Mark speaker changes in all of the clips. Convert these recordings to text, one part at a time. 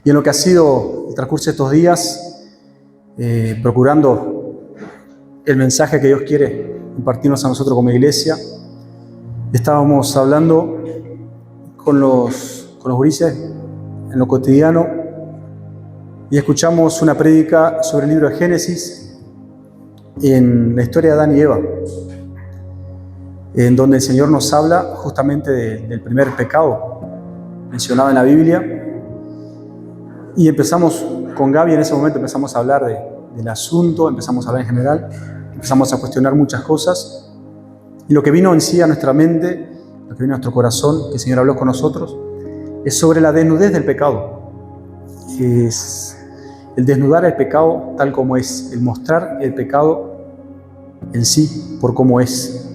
Speaker 1: Y en lo que ha sido el transcurso de estos días, procurando el mensaje que Dios quiere impartirnos a nosotros como iglesia, estábamos hablando con los gurises en lo cotidiano y escuchamos una prédica sobre el libro de Génesis en la historia de Adán y Eva, en donde el Señor nos habla justamente del primer pecado mencionado en la Biblia. Y empezamos con Gaby, en ese momento empezamos a hablar del asunto, empezamos a hablar en general, empezamos a cuestionar muchas cosas. Y lo que vino en sí a nuestra mente, lo que vino a nuestro corazón, que el Señor habló con nosotros, es sobre la desnudez del pecado. Es el desnudar el pecado tal como es, el mostrar el pecado en sí por cómo es.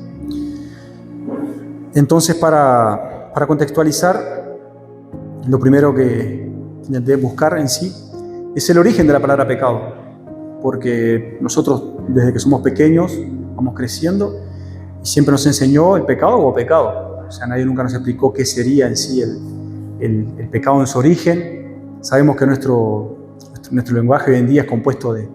Speaker 1: Entonces, para contextualizar, lo primero que intenté buscar en sí es el origen de la palabra pecado, porque nosotros desde que somos pequeños vamos creciendo y siempre nos enseñó el pecado como pecado. O sea, nadie nunca nos explicó qué sería en sí el pecado en su origen. Sabemos que nuestro lenguaje hoy en día es compuesto de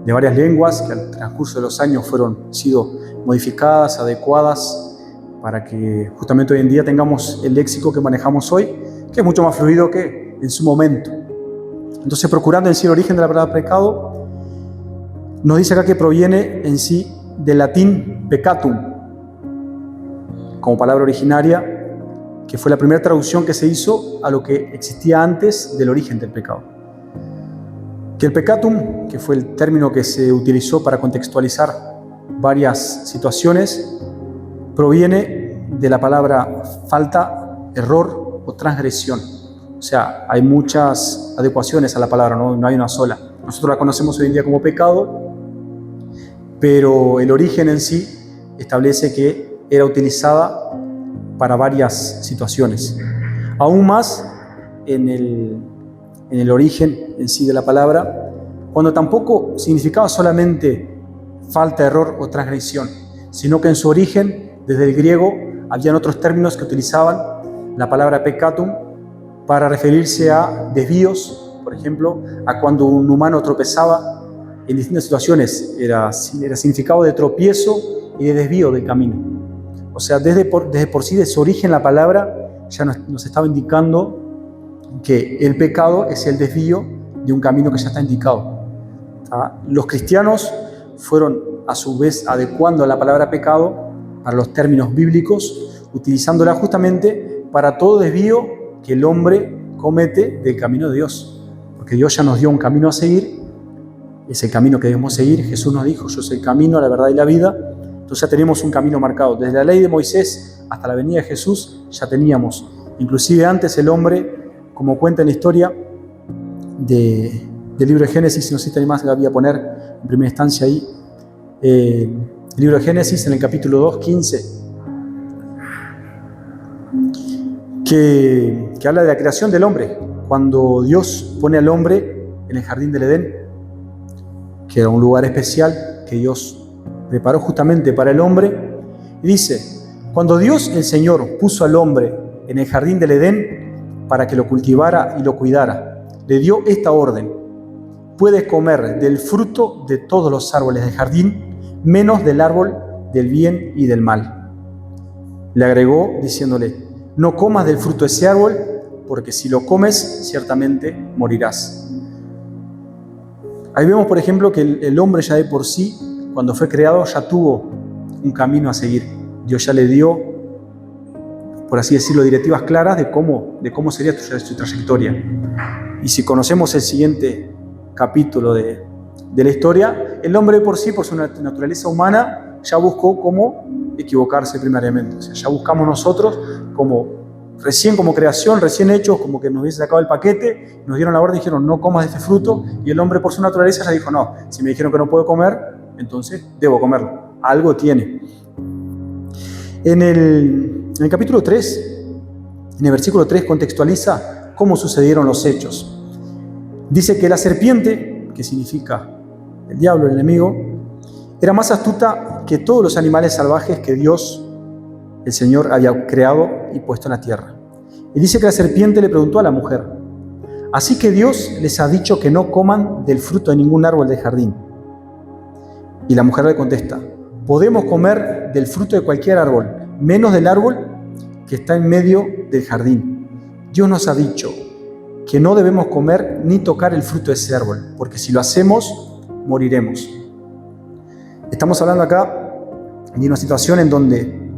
Speaker 1: varias lenguas que al transcurso de los años sido modificadas, adecuadas, para que justamente hoy en día tengamos el léxico que manejamos hoy, que es mucho más fluido que en su momento. Entonces, procurando en sí el origen de la palabra pecado, nos dice acá que proviene en sí del latín peccatum, como palabra originaria, que fue la primera traducción que se hizo a lo que existía antes del origen del pecado. Que el peccatum, que fue el término que se utilizó para contextualizar varias situaciones, proviene de la palabra falta, error o transgresión. O sea, hay muchas adecuaciones a la palabra, no hay una sola. Nosotros la conocemos hoy en día como pecado, pero el origen en sí establece que era utilizada para varias situaciones. Aún más en el origen en sí de la palabra, cuando tampoco significaba solamente falta, error o transgresión, sino que en su origen, desde el griego, habían otros términos que utilizaban la palabra peccatum para referirse a desvíos, por ejemplo, a cuando un humano tropezaba en distintas situaciones, era significado de tropiezo y de desvío del camino. O sea, desde por sí, de su origen, la palabra ya nos estaba indicando que el pecado es el desvío de un camino que ya está indicado. Los cristianos fueron a su vez adecuando la palabra pecado para los términos bíblicos, utilizándola justamente para todo desvío que el hombre comete del camino de Dios. Porque Dios ya nos dio un camino a seguir, es el camino que debemos seguir. Jesús nos dijo, yo soy el camino, la verdad y la vida. Entonces ya tenemos un camino marcado. Desde la ley de Moisés hasta la venida de Jesús ya teníamos. Inclusive antes el hombre, como cuenta en la historia del libro de Génesis, no sé si más que la voy a poner en primera instancia ahí, el libro de Génesis en el capítulo 2, 15, que habla de la creación del hombre, cuando Dios pone al hombre en el jardín del Edén, que era un lugar especial que Dios preparó justamente para el hombre, y dice, cuando Dios el Señor puso al hombre en el jardín del Edén para que lo cultivara y lo cuidara, le dio esta orden: puedes comer del fruto de todos los árboles del jardín, menos del árbol del bien y del mal. Le agregó diciéndole, no comas del fruto de ese árbol, porque si lo comes, ciertamente morirás. Ahí vemos, por ejemplo, que el hombre ya de por sí, cuando fue creado, ya tuvo un camino a seguir. Dios ya le dio, por así decirlo, directivas claras de cómo sería su trayectoria. Y si conocemos el siguiente capítulo de la historia, el hombre de por sí, por su naturaleza humana, ya buscó cómo equivocarse primariamente. O sea, ya buscamos nosotros como creación, recién hechos, como que nos hubiese sacado el paquete, nos dieron la orden y dijeron, no comas de este fruto, y el hombre por su naturaleza ya dijo, no, si me dijeron que no puedo comer, entonces debo comerlo. Algo tiene. En el capítulo 3, en el versículo 3, contextualiza cómo sucedieron los hechos. Dice que la serpiente, que significa el diablo, el enemigo, era más astuta que todos los animales salvajes que Dios, el Señor, había creado y puesto en la tierra. Y dice que la serpiente le preguntó a la mujer, Así que Dios les ha dicho que no coman del fruto de ningún árbol del jardín. Y la mujer le contesta: podemos comer del fruto de cualquier árbol, menos del árbol que está en medio del jardín. Dios nos ha dicho que no debemos comer ni tocar el fruto de ese árbol, porque si lo hacemos, moriremos. Estamos hablando acá de una situación en donde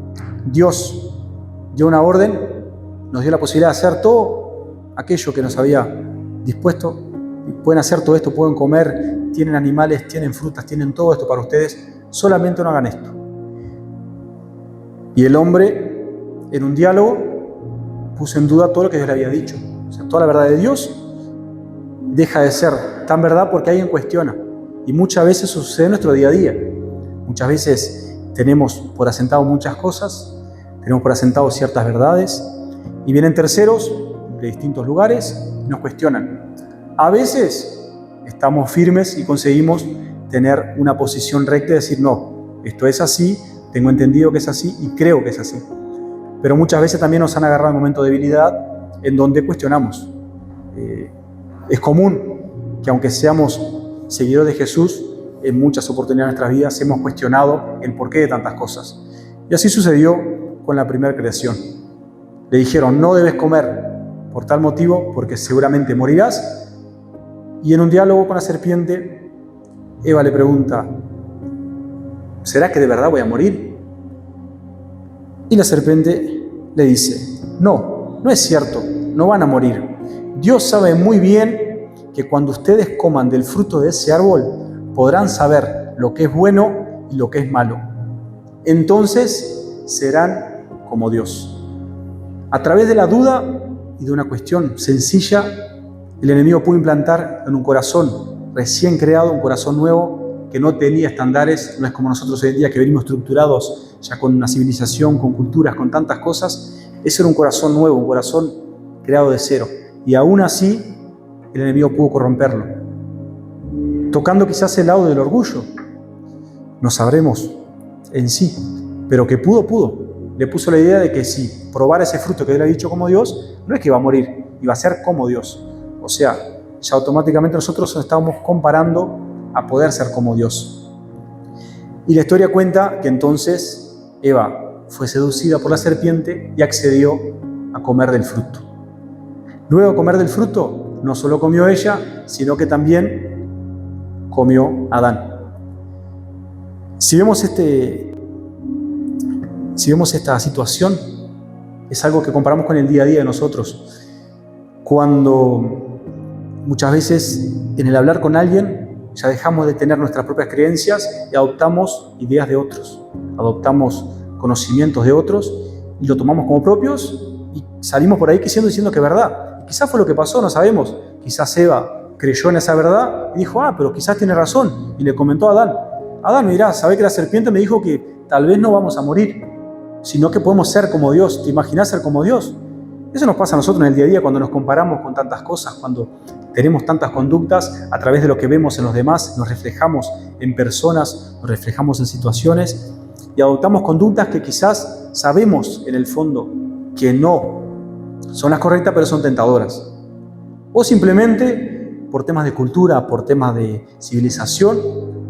Speaker 1: Dios dio una orden, nos dio la posibilidad de hacer todo aquello que nos había dispuesto. Pueden hacer todo esto, pueden comer, tienen animales, tienen frutas, tienen todo esto para ustedes, solamente no hagan esto. Y el hombre, en un diálogo, puso en duda todo lo que Dios le había dicho. O sea, toda la verdad de Dios deja de ser tan verdad porque alguien cuestiona. Y muchas veces eso sucede en nuestro día a día. Muchas veces tenemos por asentado muchas cosas, tenemos por asentado ciertas verdades, y vienen terceros de distintos lugares y nos cuestionan. A veces estamos firmes y conseguimos tener una posición recta y decir: no, esto es así, tengo entendido que es así y creo que es así. Pero muchas veces también nos han agarrado en momentos de debilidad en donde cuestionamos. Es común que, aunque seamos seguidores de Jesús, en muchas oportunidades de nuestras vidas hemos cuestionado el porqué de tantas cosas. Y así sucedió con la primera creación. Le dijeron: no debes comer por tal motivo, porque seguramente morirás. Y en un diálogo con la serpiente, Eva le pregunta: ¿será que de verdad voy a morir? Y la serpiente le dice: no, no es cierto, no van a morir. Dios sabe muy bien que cuando ustedes coman del fruto de ese árbol, podrán saber lo que es bueno y lo que es malo. Entonces serán como Dios. A través de la duda y de una cuestión sencilla, el enemigo pudo implantar en un corazón recién creado, un corazón nuevo que no tenía estándares. No es como nosotros hoy en día, que venimos estructurados ya con una civilización, con culturas, con tantas cosas. Ese era un corazón nuevo, un corazón creado de cero. Y aún así, el enemigo pudo corromperlo, tocando quizás el lado del orgullo. No sabremos en sí, pero que pudo. Le puso la idea de que si probara ese fruto que Dios le ha dicho como Dios, no es que iba a morir, iba a ser como Dios. O sea, ya automáticamente nosotros nos estábamos comparando a poder ser como Dios. Y la historia cuenta que entonces Eva fue seducida por la serpiente y accedió a comer del fruto. Luego de comer del fruto, no solo comió ella, sino que también comió Adán. Si vemos esta situación, es algo que comparamos con el día a día de nosotros. Cuando muchas veces en el hablar con alguien ya dejamos de tener nuestras propias creencias y adoptamos ideas de otros, adoptamos conocimientos de otros y lo tomamos como propios y salimos por ahí diciendo que es verdad. Y quizás fue lo que pasó, no sabemos. Quizás Eva creyó en esa verdad y dijo: pero quizás tiene razón, y le comentó a Adán: Adán, mirá, ¿sabés que la serpiente me dijo que tal vez no vamos a morir, sino que podemos ser como Dios? ¿Te imaginás ser como Dios? Eso nos pasa a nosotros en el día a día cuando nos comparamos con tantas cosas, cuando tenemos tantas conductas a través de lo que vemos en los demás, nos reflejamos en personas, nos reflejamos en situaciones y adoptamos conductas que quizás sabemos en el fondo que no son las correctas, pero son tentadoras. O simplemente por temas de cultura, por temas de civilización,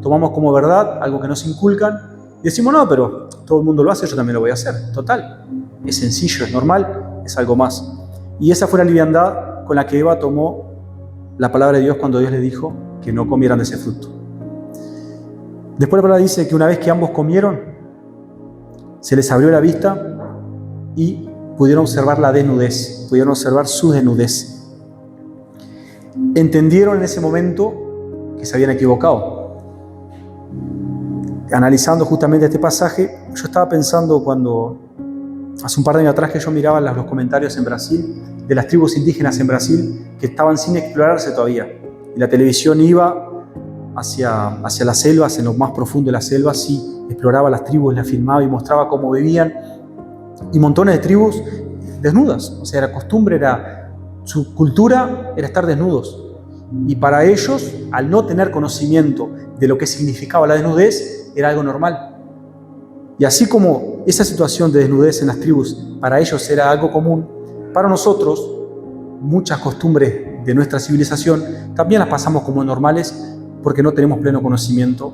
Speaker 1: tomamos como verdad algo que nos inculcan y decimos: no, pero todo el mundo lo hace, yo también lo voy a hacer. Total, es sencillo, es normal, es algo más. Y esa fue la liviandad con la que Eva tomó la palabra de Dios cuando Dios le dijo que no comieran de ese fruto. Después la palabra dice que una vez que ambos comieron, se les abrió la vista y pudieron observar la desnudez, pudieron observar su desnudez. Entendieron en ese momento que se habían equivocado. Analizando justamente este pasaje, yo estaba pensando cuando hace un par de años atrás que yo miraba los comentarios en Brasil, de las tribus indígenas en Brasil, que estaban sin explorarse todavía. Y la televisión iba hacia las selvas, en lo más profundo de las selvas, y exploraba las tribus, las filmaba y mostraba cómo vivían. Y montones de tribus desnudas. O sea, la costumbre su cultura era estar desnudos. Y para ellos, al no tener conocimiento de lo que significaba la desnudez, era algo normal. Y así como esa situación de desnudez en las tribus para ellos era algo común, para nosotros muchas costumbres de nuestra civilización, también las pasamos como normales porque no tenemos pleno conocimiento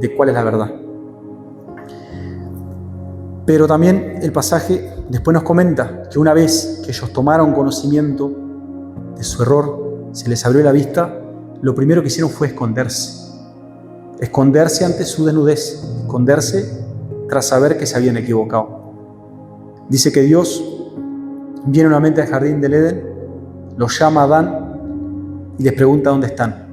Speaker 1: de cuál es la verdad. Pero también el pasaje después nos comenta que una vez que ellos tomaron conocimiento de su error, se les abrió la vista, lo primero que hicieron fue esconderse. Esconderse ante su desnudez, esconderse tras saber que se habían equivocado. Dice que Dios viene nuevamente al jardín del Edén, los llama a Adán y les pregunta dónde están.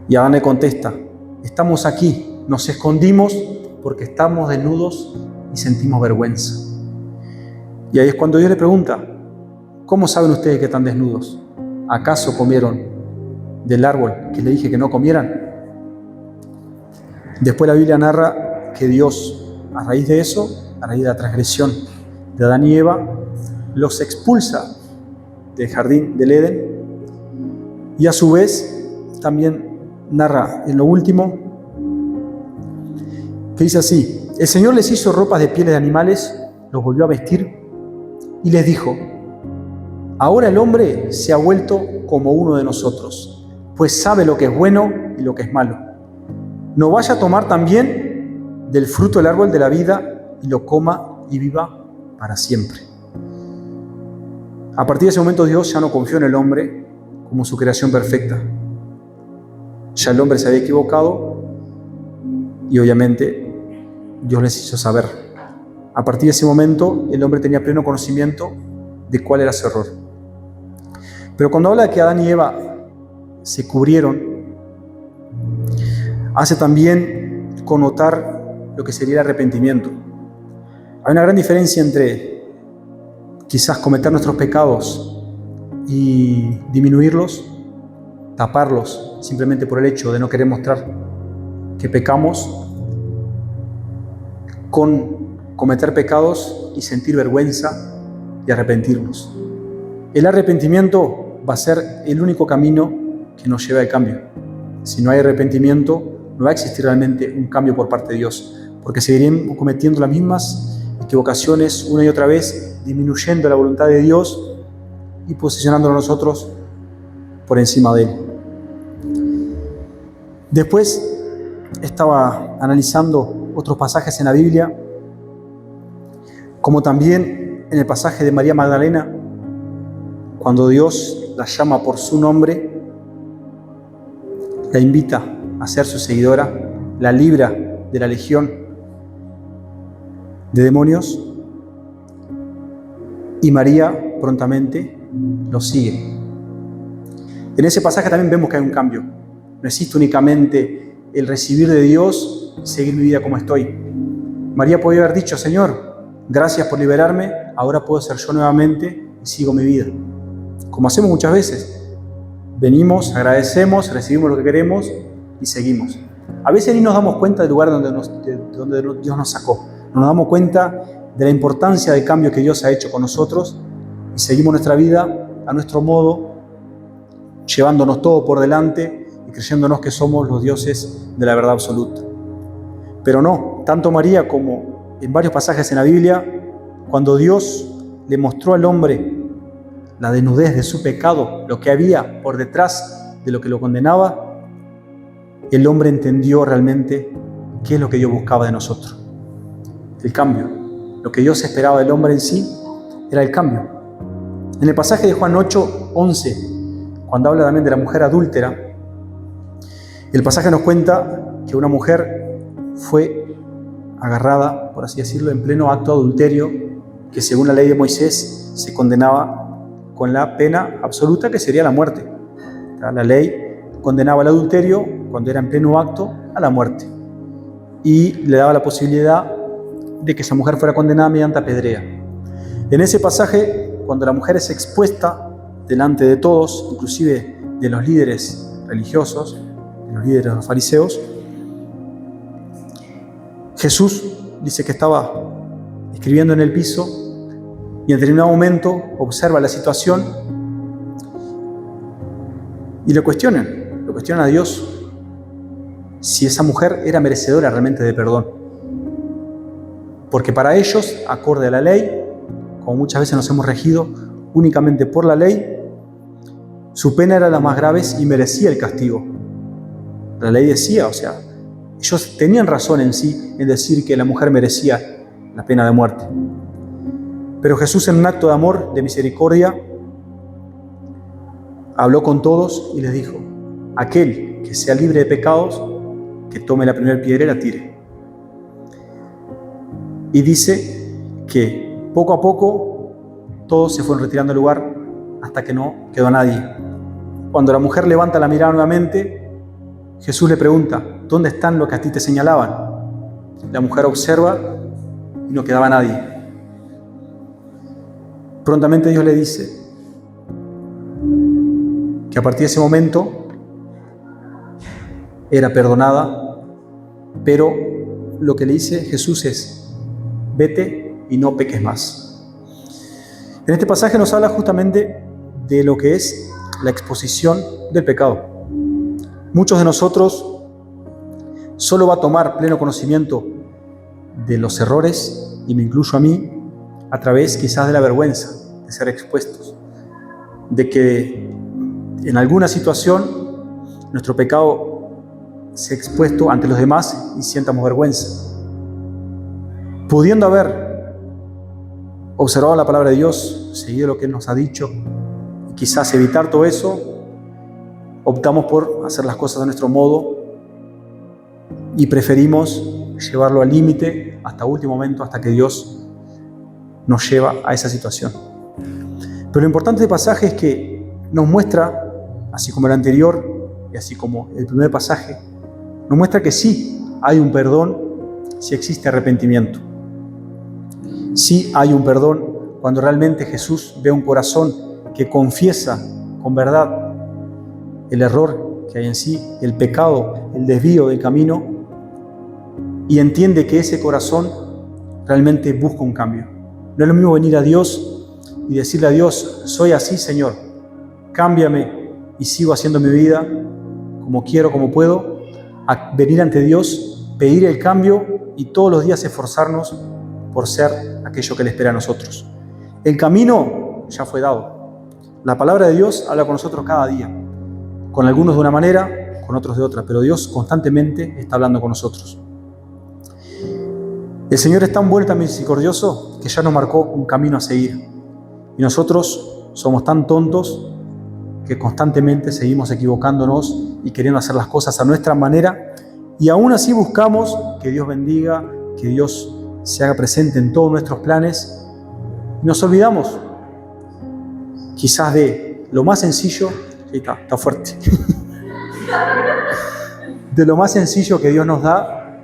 Speaker 1: Y Adán le contesta: estamos aquí, nos escondimos porque estamos desnudos y sentimos vergüenza. Y ahí es cuando Dios le pregunta: ¿cómo saben ustedes que están desnudos? ¿Acaso comieron del árbol que le dije que no comieran? Después la Biblia narra que Dios, a raíz de eso, a raíz de la transgresión de Adán y Eva, los expulsa del jardín del Edén, y a su vez también narra en lo último que dice así: el Señor les hizo ropas de pieles de animales, los volvió a vestir y les dijo: ahora el hombre se ha vuelto como uno de nosotros, pues sabe lo que es bueno y lo que es malo. No vaya a tomar también del fruto del árbol de la vida y lo coma y viva para siempre. A partir de ese momento Dios ya no confió en el hombre como su creación perfecta. Ya el hombre se había equivocado y obviamente Dios les hizo saber. A partir de ese momento el hombre tenía pleno conocimiento de cuál era su error. Pero cuando habla de que Adán y Eva se cubrieron, hace también connotar lo que sería el arrepentimiento. Hay una gran diferencia entre quizás cometer nuestros pecados y disminuirlos, taparlos simplemente por el hecho de no querer mostrar que pecamos, con cometer pecados y sentir vergüenza y arrepentirnos. El arrepentimiento va a ser el único camino que nos lleve al cambio. Si no hay arrepentimiento, no va a existir realmente un cambio por parte de Dios, porque seguiremos cometiendo las mismas equivocaciones una y otra vez, disminuyendo la voluntad de Dios y posicionándonos nosotros por encima de Él. Después estaba analizando otros pasajes en la Biblia, como también en el pasaje de María Magdalena, cuando Dios la llama por su nombre, la invita a ser su seguidora, la libra de la legión de demonios, y María prontamente lo sigue. En ese pasaje también vemos que hay un cambio. No existe únicamente el recibir de Dios y seguir mi vida como estoy. María podía haber dicho: Señor, gracias por liberarme, ahora puedo ser yo nuevamente y sigo mi vida. Como hacemos muchas veces. Venimos, agradecemos, recibimos lo que queremos y seguimos. A veces ni nos damos cuenta del lugar donde Dios nos sacó. No nos damos cuenta de la importancia del cambio que Dios ha hecho con nosotros y seguimos nuestra vida a nuestro modo, llevándonos todo por delante y creyéndonos que somos los dioses de la verdad absoluta. Pero no, tanto María como en varios pasajes en la Biblia, cuando Dios le mostró al hombre la desnudez de su pecado, lo que había por detrás de lo que lo condenaba, el hombre entendió realmente qué es lo que Dios buscaba de nosotros. El cambio. Lo que Dios esperaba del hombre en sí era el cambio. En el pasaje de Juan 8:11, cuando habla también de la mujer adúltera, el pasaje nos cuenta que una mujer fue agarrada, por así decirlo, en pleno acto de adulterio, que según la ley de Moisés se condenaba con la pena absoluta, que sería la muerte. La ley condenaba el adulterio, cuando era en pleno acto, a la muerte. Y le daba la posibilidad de que esa mujer fuera condenada mediante apedrea. En ese pasaje, cuando la mujer es expuesta delante de todos, inclusive de los líderes religiosos, de los líderes de los fariseos, Jesús dice que estaba escribiendo en el piso y en determinado momento observa la situación y le cuestionan a Dios si esa mujer era merecedora realmente de perdón. Porque para ellos, acorde a la ley, como muchas veces nos hemos regido únicamente por la ley, Su pena era la más grave y merecía el castigo. La ley decía, ellos tenían razón en sí en decir que la mujer merecía la pena de muerte. Pero Jesús, en un acto de amor, de misericordia, habló con todos y les dijo: aquel que sea libre de pecados, que tome la primera piedra y la tire. Y dice que poco a poco todos se fueron retirando del lugar hasta que no quedó nadie. Cuando la mujer levanta la mirada nuevamente, Jesús le pregunta: ¿dónde están los que a ti te señalaban? La mujer observa y no quedaba nadie. Prontamente Dios le dice que a partir de ese momento era perdonada, pero lo que le dice Jesús es: vete y no peques más. En este pasaje nos habla justamente de lo que es la exposición del pecado. Muchos de nosotros solo va a tomar pleno conocimiento de los errores, y me incluyo a mí, a través quizás de la vergüenza de ser expuestos, de que en alguna situación nuestro pecado sea expuesto ante los demás y sientamos vergüenza. Pudiendo haber observado la palabra de Dios, seguido lo que Él nos ha dicho, y quizás evitar todo eso, optamos por hacer las cosas de nuestro modo y preferimos llevarlo al límite hasta último momento, hasta que Dios nos lleva a esa situación. Pero lo importante del pasaje es que nos muestra, así como el anterior y así como el primer pasaje, nos muestra que sí hay un perdón si existe arrepentimiento. Sí hay un perdón cuando realmente Jesús ve un corazón que confiesa con verdad el error que hay en sí, el pecado, el desvío del camino, y entiende que ese corazón realmente busca un cambio. No es lo mismo venir a Dios y decirle a Dios: soy así, Señor, cámbiame y sigo haciendo mi vida como quiero, como puedo, a venir ante Dios, pedir el cambio y todos los días esforzarnos por ser aquello que Él espera a nosotros. El camino ya fue dado. La palabra de Dios habla con nosotros cada día, con algunos de una manera, con otros de otra, pero Dios constantemente está hablando con nosotros. El Señor es tan bueno y tan misericordioso que ya nos marcó un camino a seguir. Y nosotros somos tan tontos que constantemente seguimos equivocándonos y queriendo hacer las cosas a nuestra manera, y aún así buscamos que Dios bendiga, que Dios se haga presente en todos nuestros planes, y nos olvidamos quizás de lo más sencillo. Está fuerte. De lo más sencillo que Dios nos da,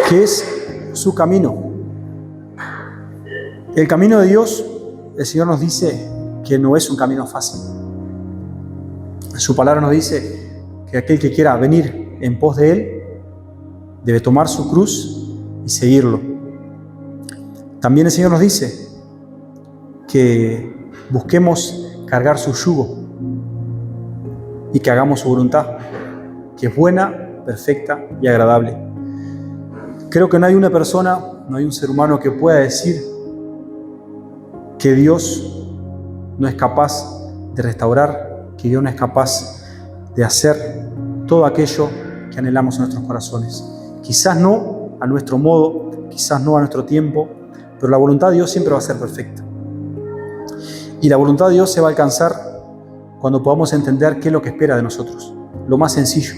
Speaker 1: que es su camino. El camino de Dios, el Señor nos dice que no es un camino fácil. Su palabra nos dice que aquel que quiera venir en pos de Él debe tomar su cruz y seguirlo. También el Señor nos dice que busquemos cargar su yugo y que hagamos su voluntad, que es buena, perfecta y agradable. Creo que no hay una persona, no hay un ser humano que pueda decir que Dios no es capaz de restaurar, que Dios no es capaz de hacer todo aquello que anhelamos en nuestros corazones. Quizás no a nuestro modo, quizás no a nuestro tiempo, pero la voluntad de Dios siempre va a ser perfecta. Y la voluntad de Dios se va a alcanzar cuando podamos entender qué es lo que espera de nosotros. Lo más sencillo,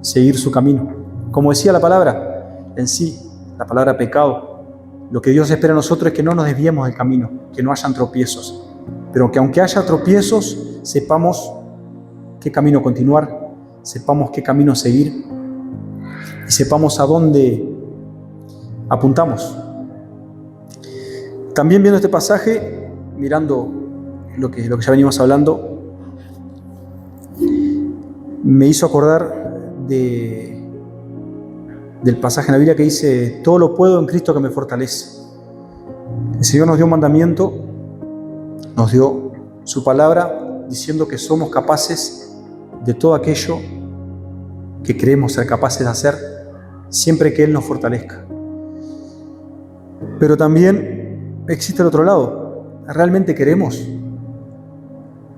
Speaker 1: seguir su camino. Como decía la palabra en sí, la palabra pecado, lo que Dios espera de nosotros es que no nos desviemos del camino, que no hayan tropiezos, pero que aunque haya tropiezos, sepamos qué camino continuar, sepamos qué camino seguir y sepamos a dónde apuntamos. También viendo este pasaje, mirando lo que ya venimos hablando, me hizo acordar del pasaje en la Biblia que dice: todo lo puedo en Cristo que me fortalece. El Señor nos dio un mandamiento, nos dio su palabra, diciendo que somos capaces de todo aquello que creemos ser capaces de hacer, siempre que Él nos fortalezca. Pero también existe el otro lado. ¿Realmente queremos?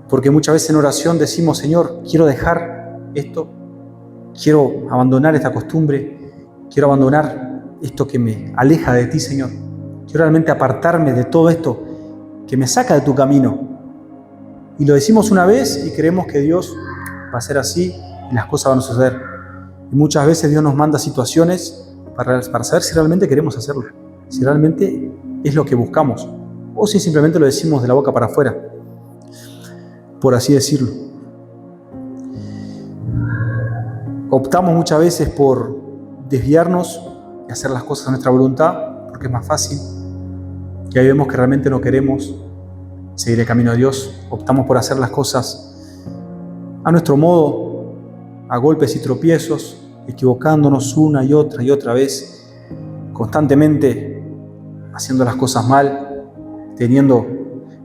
Speaker 1: Porque muchas veces en oración decimos, Señor, quiero dejar esto, quiero abandonar esta costumbre, quiero abandonar esto que me aleja de ti, Señor. Quiero realmente apartarme de todo esto que me saca de tu camino. Y lo decimos una vez y creemos que Dios va a ser así y las cosas van a suceder. Y muchas veces Dios nos manda situaciones para saber si realmente queremos hacerlo, si realmente es lo que buscamos, o si simplemente lo decimos de la boca para afuera, por así decirlo. Optamos muchas veces por desviarnos y hacer las cosas a nuestra voluntad, porque es más fácil. Y ahí vemos que realmente no queremos seguir el camino de Dios. Optamos por hacer las cosas a nuestro modo, a golpes y tropiezos, equivocándonos una y otra vez, constantemente haciendo las cosas mal, teniendo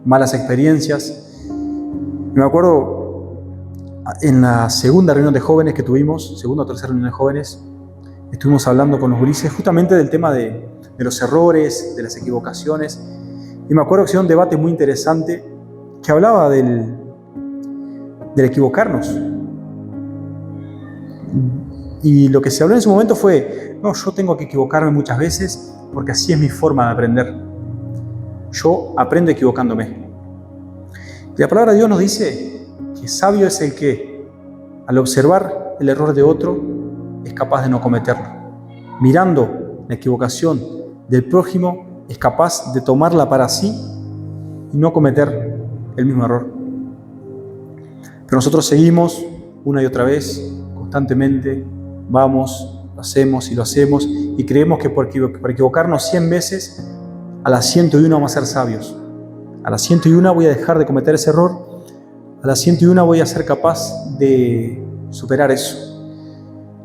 Speaker 1: malas experiencias. Y me acuerdo en la segunda reunión de jóvenes que tuvimos, segunda o tercera reunión de jóvenes, estuvimos hablando con los gurises justamente del tema de los errores, de las equivocaciones. Y me acuerdo que era un debate muy interesante que hablaba del equivocarnos. Y lo que se habló en ese momento fue, no, yo tengo que equivocarme muchas veces porque así es mi forma de aprender. Yo aprendo equivocándome. Y la palabra de Dios nos dice que sabio es el que, al observar el error de otro, es capaz de no cometerlo. Mirando la equivocación del prójimo, es capaz de tomarla para sí y no cometer el mismo error. Pero nosotros seguimos una y otra vez, constantemente, vamos, lo hacemos y creemos que por equivocarnos 100 veces, a las 101 vamos a ser sabios. A las 101 voy a dejar de cometer ese error, a las 101 voy a ser capaz de superar eso.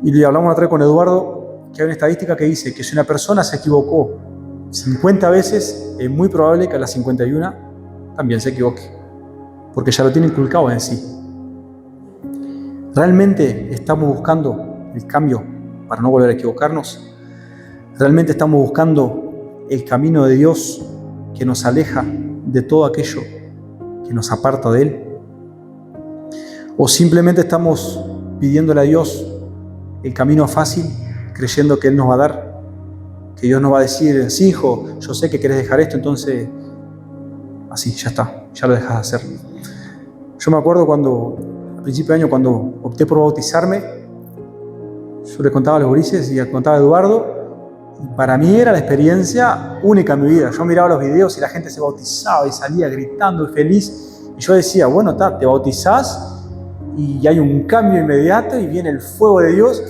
Speaker 1: Y le hablamos otra vez con Eduardo, que hay una estadística que dice que si una persona se equivocó 50 veces, es muy probable que a las 51 también se equivoque, porque ya lo tiene inculcado en sí. ¿Realmente estamos buscando el cambio para no volver a equivocarnos? ¿Realmente estamos buscando el camino de Dios que nos aleja de todo aquello que nos aparta de Él? ¿O simplemente estamos pidiéndole a Dios el camino fácil, creyendo que Él nos va a dar, que Dios nos va a decir, sí, hijo, yo sé que querés dejar esto, entonces así, ya está, ya lo dejas de hacer? Yo me acuerdo cuando, al principio de año, cuando opté por bautizarme, yo le contaba a los gurises y le contaba a Eduardo, y para mí era la experiencia única en mi vida. Yo miraba los videos y la gente se bautizaba y salía gritando y feliz, y yo decía, bueno, te bautizás y hay un cambio inmediato y viene el fuego de Dios.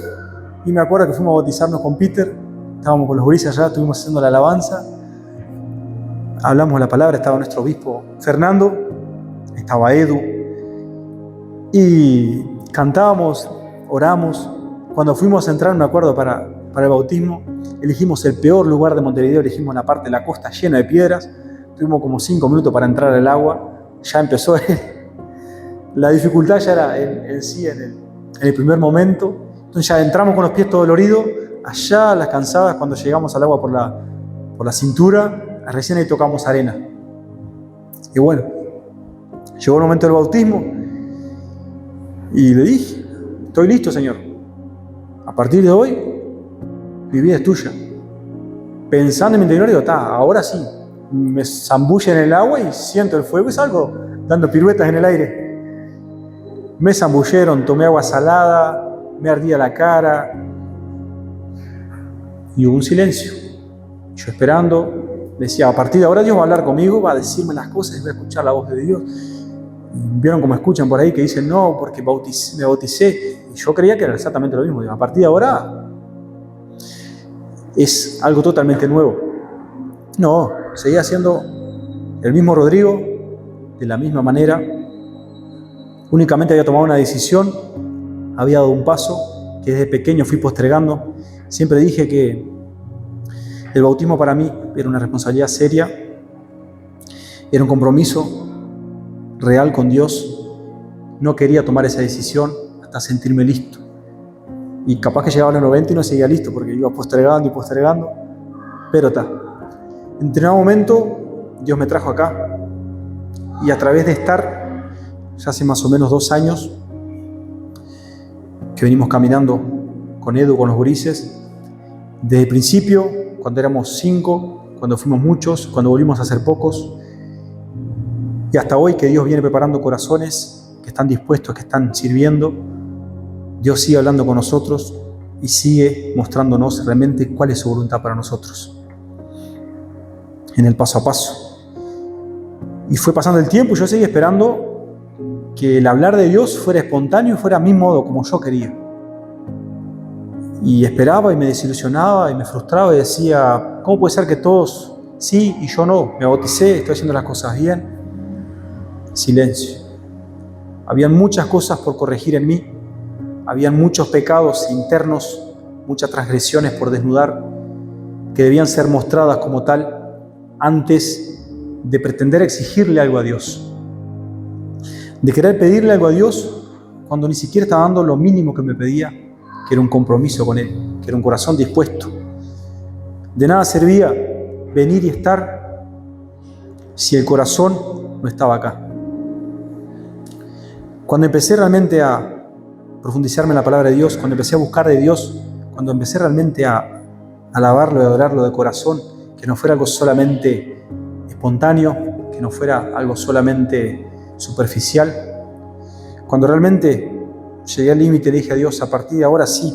Speaker 1: Y me acuerdo que fuimos a bautizarnos con Peter, estábamos con los gurises allá, estuvimos haciendo la alabanza, hablamos la palabra, estaba nuestro obispo Fernando, estaba Edu, y cantábamos, oramos. Cuando fuimos a entrar, me acuerdo, para el bautismo, elegimos el peor lugar de Montevideo, elegimos la parte de la costa llena de piedras, tuvimos como 5 minutos para entrar al agua, ya empezó la dificultad ya era en sí, en el primer momento. Entonces ya entramos con los pies todo doloridos, allá las cansadas, cuando llegamos al agua por la cintura, recién ahí tocamos arena. Y bueno, llegó el momento del bautismo y le dije, estoy listo, Señor. A partir de hoy, mi vida es tuya. Pensando en mi interior, digo, ahora sí. Me zambullo en el agua y siento el fuego y salgo dando piruetas en el aire. Me zambulleron, tomé agua salada, me ardía la cara y hubo un silencio. Yo esperando, decía, a partir de ahora Dios va a hablar conmigo, va a decirme las cosas y voy a escuchar la voz de Dios. Y vieron como escuchan por ahí que dicen, no, porque me bauticé. Y yo creía que era exactamente lo mismo. Digo, a partir de ahora es algo totalmente nuevo. No, seguía siendo el mismo Rodrigo, de la misma manera. Únicamente había tomado una decisión, había dado un paso que desde pequeño fui postergando. Siempre dije que el bautismo para mí era una responsabilidad seria, era un compromiso real con Dios. No quería tomar esa decisión hasta sentirme listo. Y capaz que llegaba a los 90 y no seguía listo porque iba postergando y postergando. Pero en determinado momento Dios me trajo acá y a través de estar ya hace más o menos 2 años que venimos caminando con Edu, con los gurises. Desde el principio, cuando éramos 5, cuando fuimos muchos, cuando volvimos a ser pocos, y hasta hoy que Dios viene preparando corazones que están dispuestos, que están sirviendo. Dios sigue hablando con nosotros y sigue mostrándonos realmente cuál es su voluntad para nosotros en el paso a paso. Y fue pasando el tiempo y yo seguí esperando que el hablar de Dios fuera espontáneo y fuera a mi modo, como yo quería. Y esperaba y me desilusionaba y me frustraba y decía, ¿cómo puede ser que todos sí y yo no? Me bauticé, estoy haciendo las cosas bien. Silencio. Habían muchas cosas por corregir en mí. Habían muchos pecados internos, muchas transgresiones por desnudar, que debían ser mostradas como tal antes de pretender exigirle algo a Dios. De querer pedirle algo a Dios cuando ni siquiera estaba dando lo mínimo que me pedía, que era un compromiso con Él, que era un corazón dispuesto. De nada servía venir y estar si el corazón no estaba acá. Cuando empecé realmente a profundizarme en la palabra de Dios, cuando empecé a buscar de Dios, cuando empecé realmente a alabarlo y adorarlo de corazón, que no fuera algo solamente espontáneo, que no fuera algo solamente superficial, cuando realmente llegué al límite, le dije a Dios, a partir de ahora sí,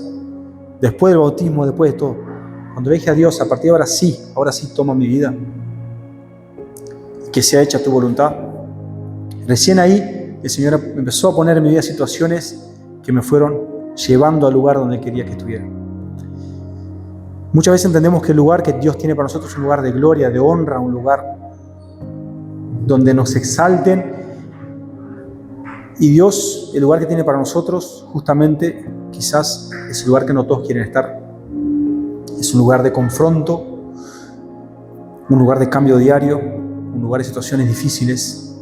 Speaker 1: después del bautismo, después de todo, cuando le dije a Dios, a partir de ahora sí toma mi vida, que sea hecha tu voluntad, recién ahí el Señor empezó a poner en mi vida situaciones que me fueron llevando al lugar donde quería que estuviera. Muchas veces entendemos que el lugar que Dios tiene para nosotros es un lugar de gloria, de honra, un lugar donde nos exalten. Y Dios, el lugar que tiene para nosotros, justamente quizás es el lugar que no todos quieren estar. Es un lugar de confronto, un lugar de cambio diario, un lugar de situaciones difíciles,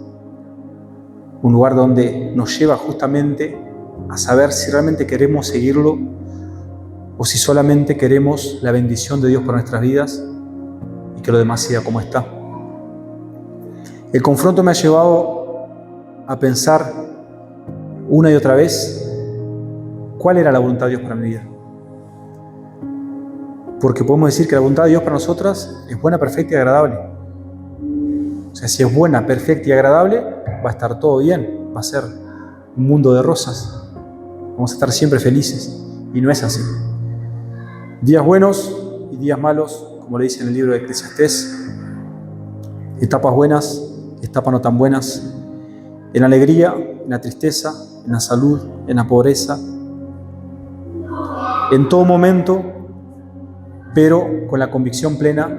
Speaker 1: un lugar donde nos lleva justamente a saber si realmente queremos seguirlo o si solamente queremos la bendición de Dios para nuestras vidas y que lo demás siga como está. El confronto me ha llevado a pensar una y otra vez cuál era la voluntad de Dios para mi vida. Porque podemos decir que la voluntad de Dios para nosotras es buena, perfecta y agradable. O sea, si es buena, perfecta y agradable, va a estar todo bien, va a ser un mundo de rosas. Vamos a estar siempre felices. Y no es así. Días buenos y días malos, como le dice en el libro de Eclesiastés. Etapas buenas, etapas no tan buenas. En la alegría, en la tristeza, en la salud, en la pobreza. En todo momento, pero con la convicción plena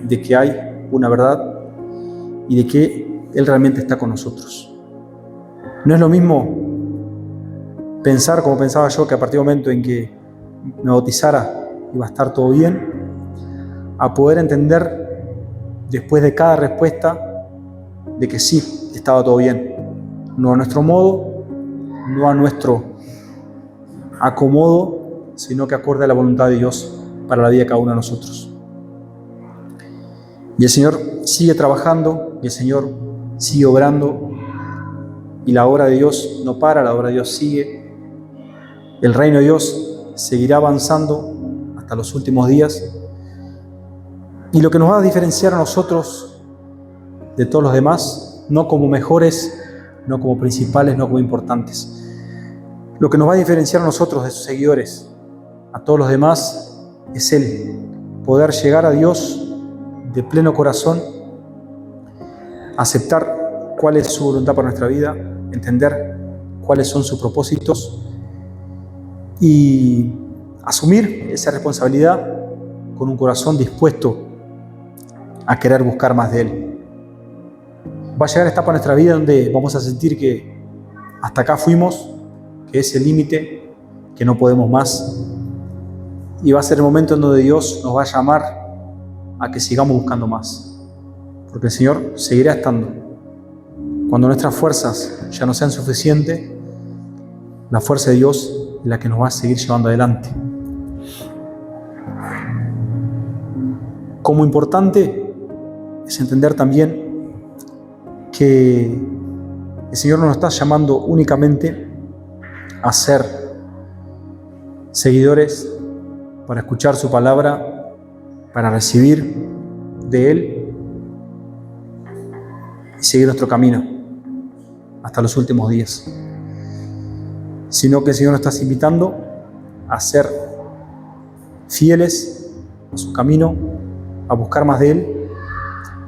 Speaker 1: de que hay una verdad y de que Él realmente está con nosotros. No es lo mismo pensar como pensaba yo, que a partir del momento en que me bautizara iba a estar todo bien, a poder entender después de cada respuesta de que sí, estaba todo bien. No a nuestro modo, no a nuestro acomodo, sino que acorde a la voluntad de Dios para la vida de cada uno de nosotros. Y el Señor sigue trabajando, y el Señor sigue obrando, y la obra de Dios no para, la obra de Dios sigue. El reino de Dios seguirá avanzando hasta los últimos días. Y lo que nos va a diferenciar a nosotros de todos los demás, no como mejores, no como principales, no como importantes. Lo que nos va a diferenciar a nosotros de sus seguidores, a todos los demás, es el poder llegar a Dios de pleno corazón, aceptar cuál es su voluntad para nuestra vida, entender cuáles son sus propósitos y asumir esa responsabilidad con un corazón dispuesto a querer buscar más de Él. Va a llegar esta etapa en nuestra vida donde vamos a sentir que hasta acá fuimos, que es el límite, que no podemos más. Y va a ser el momento en donde Dios nos va a llamar a que sigamos buscando más. Porque el Señor seguirá estando. Cuando nuestras fuerzas ya no sean suficientes, la fuerza de Dios es la que nos va a seguir llevando adelante. Como importante es entender también que El Señor no nos está llamando únicamente a ser seguidores para escuchar su palabra, para recibir de Él y seguir nuestro camino hasta los últimos días, sino que el Señor nos está invitando a ser fieles a su camino, a buscar más de Él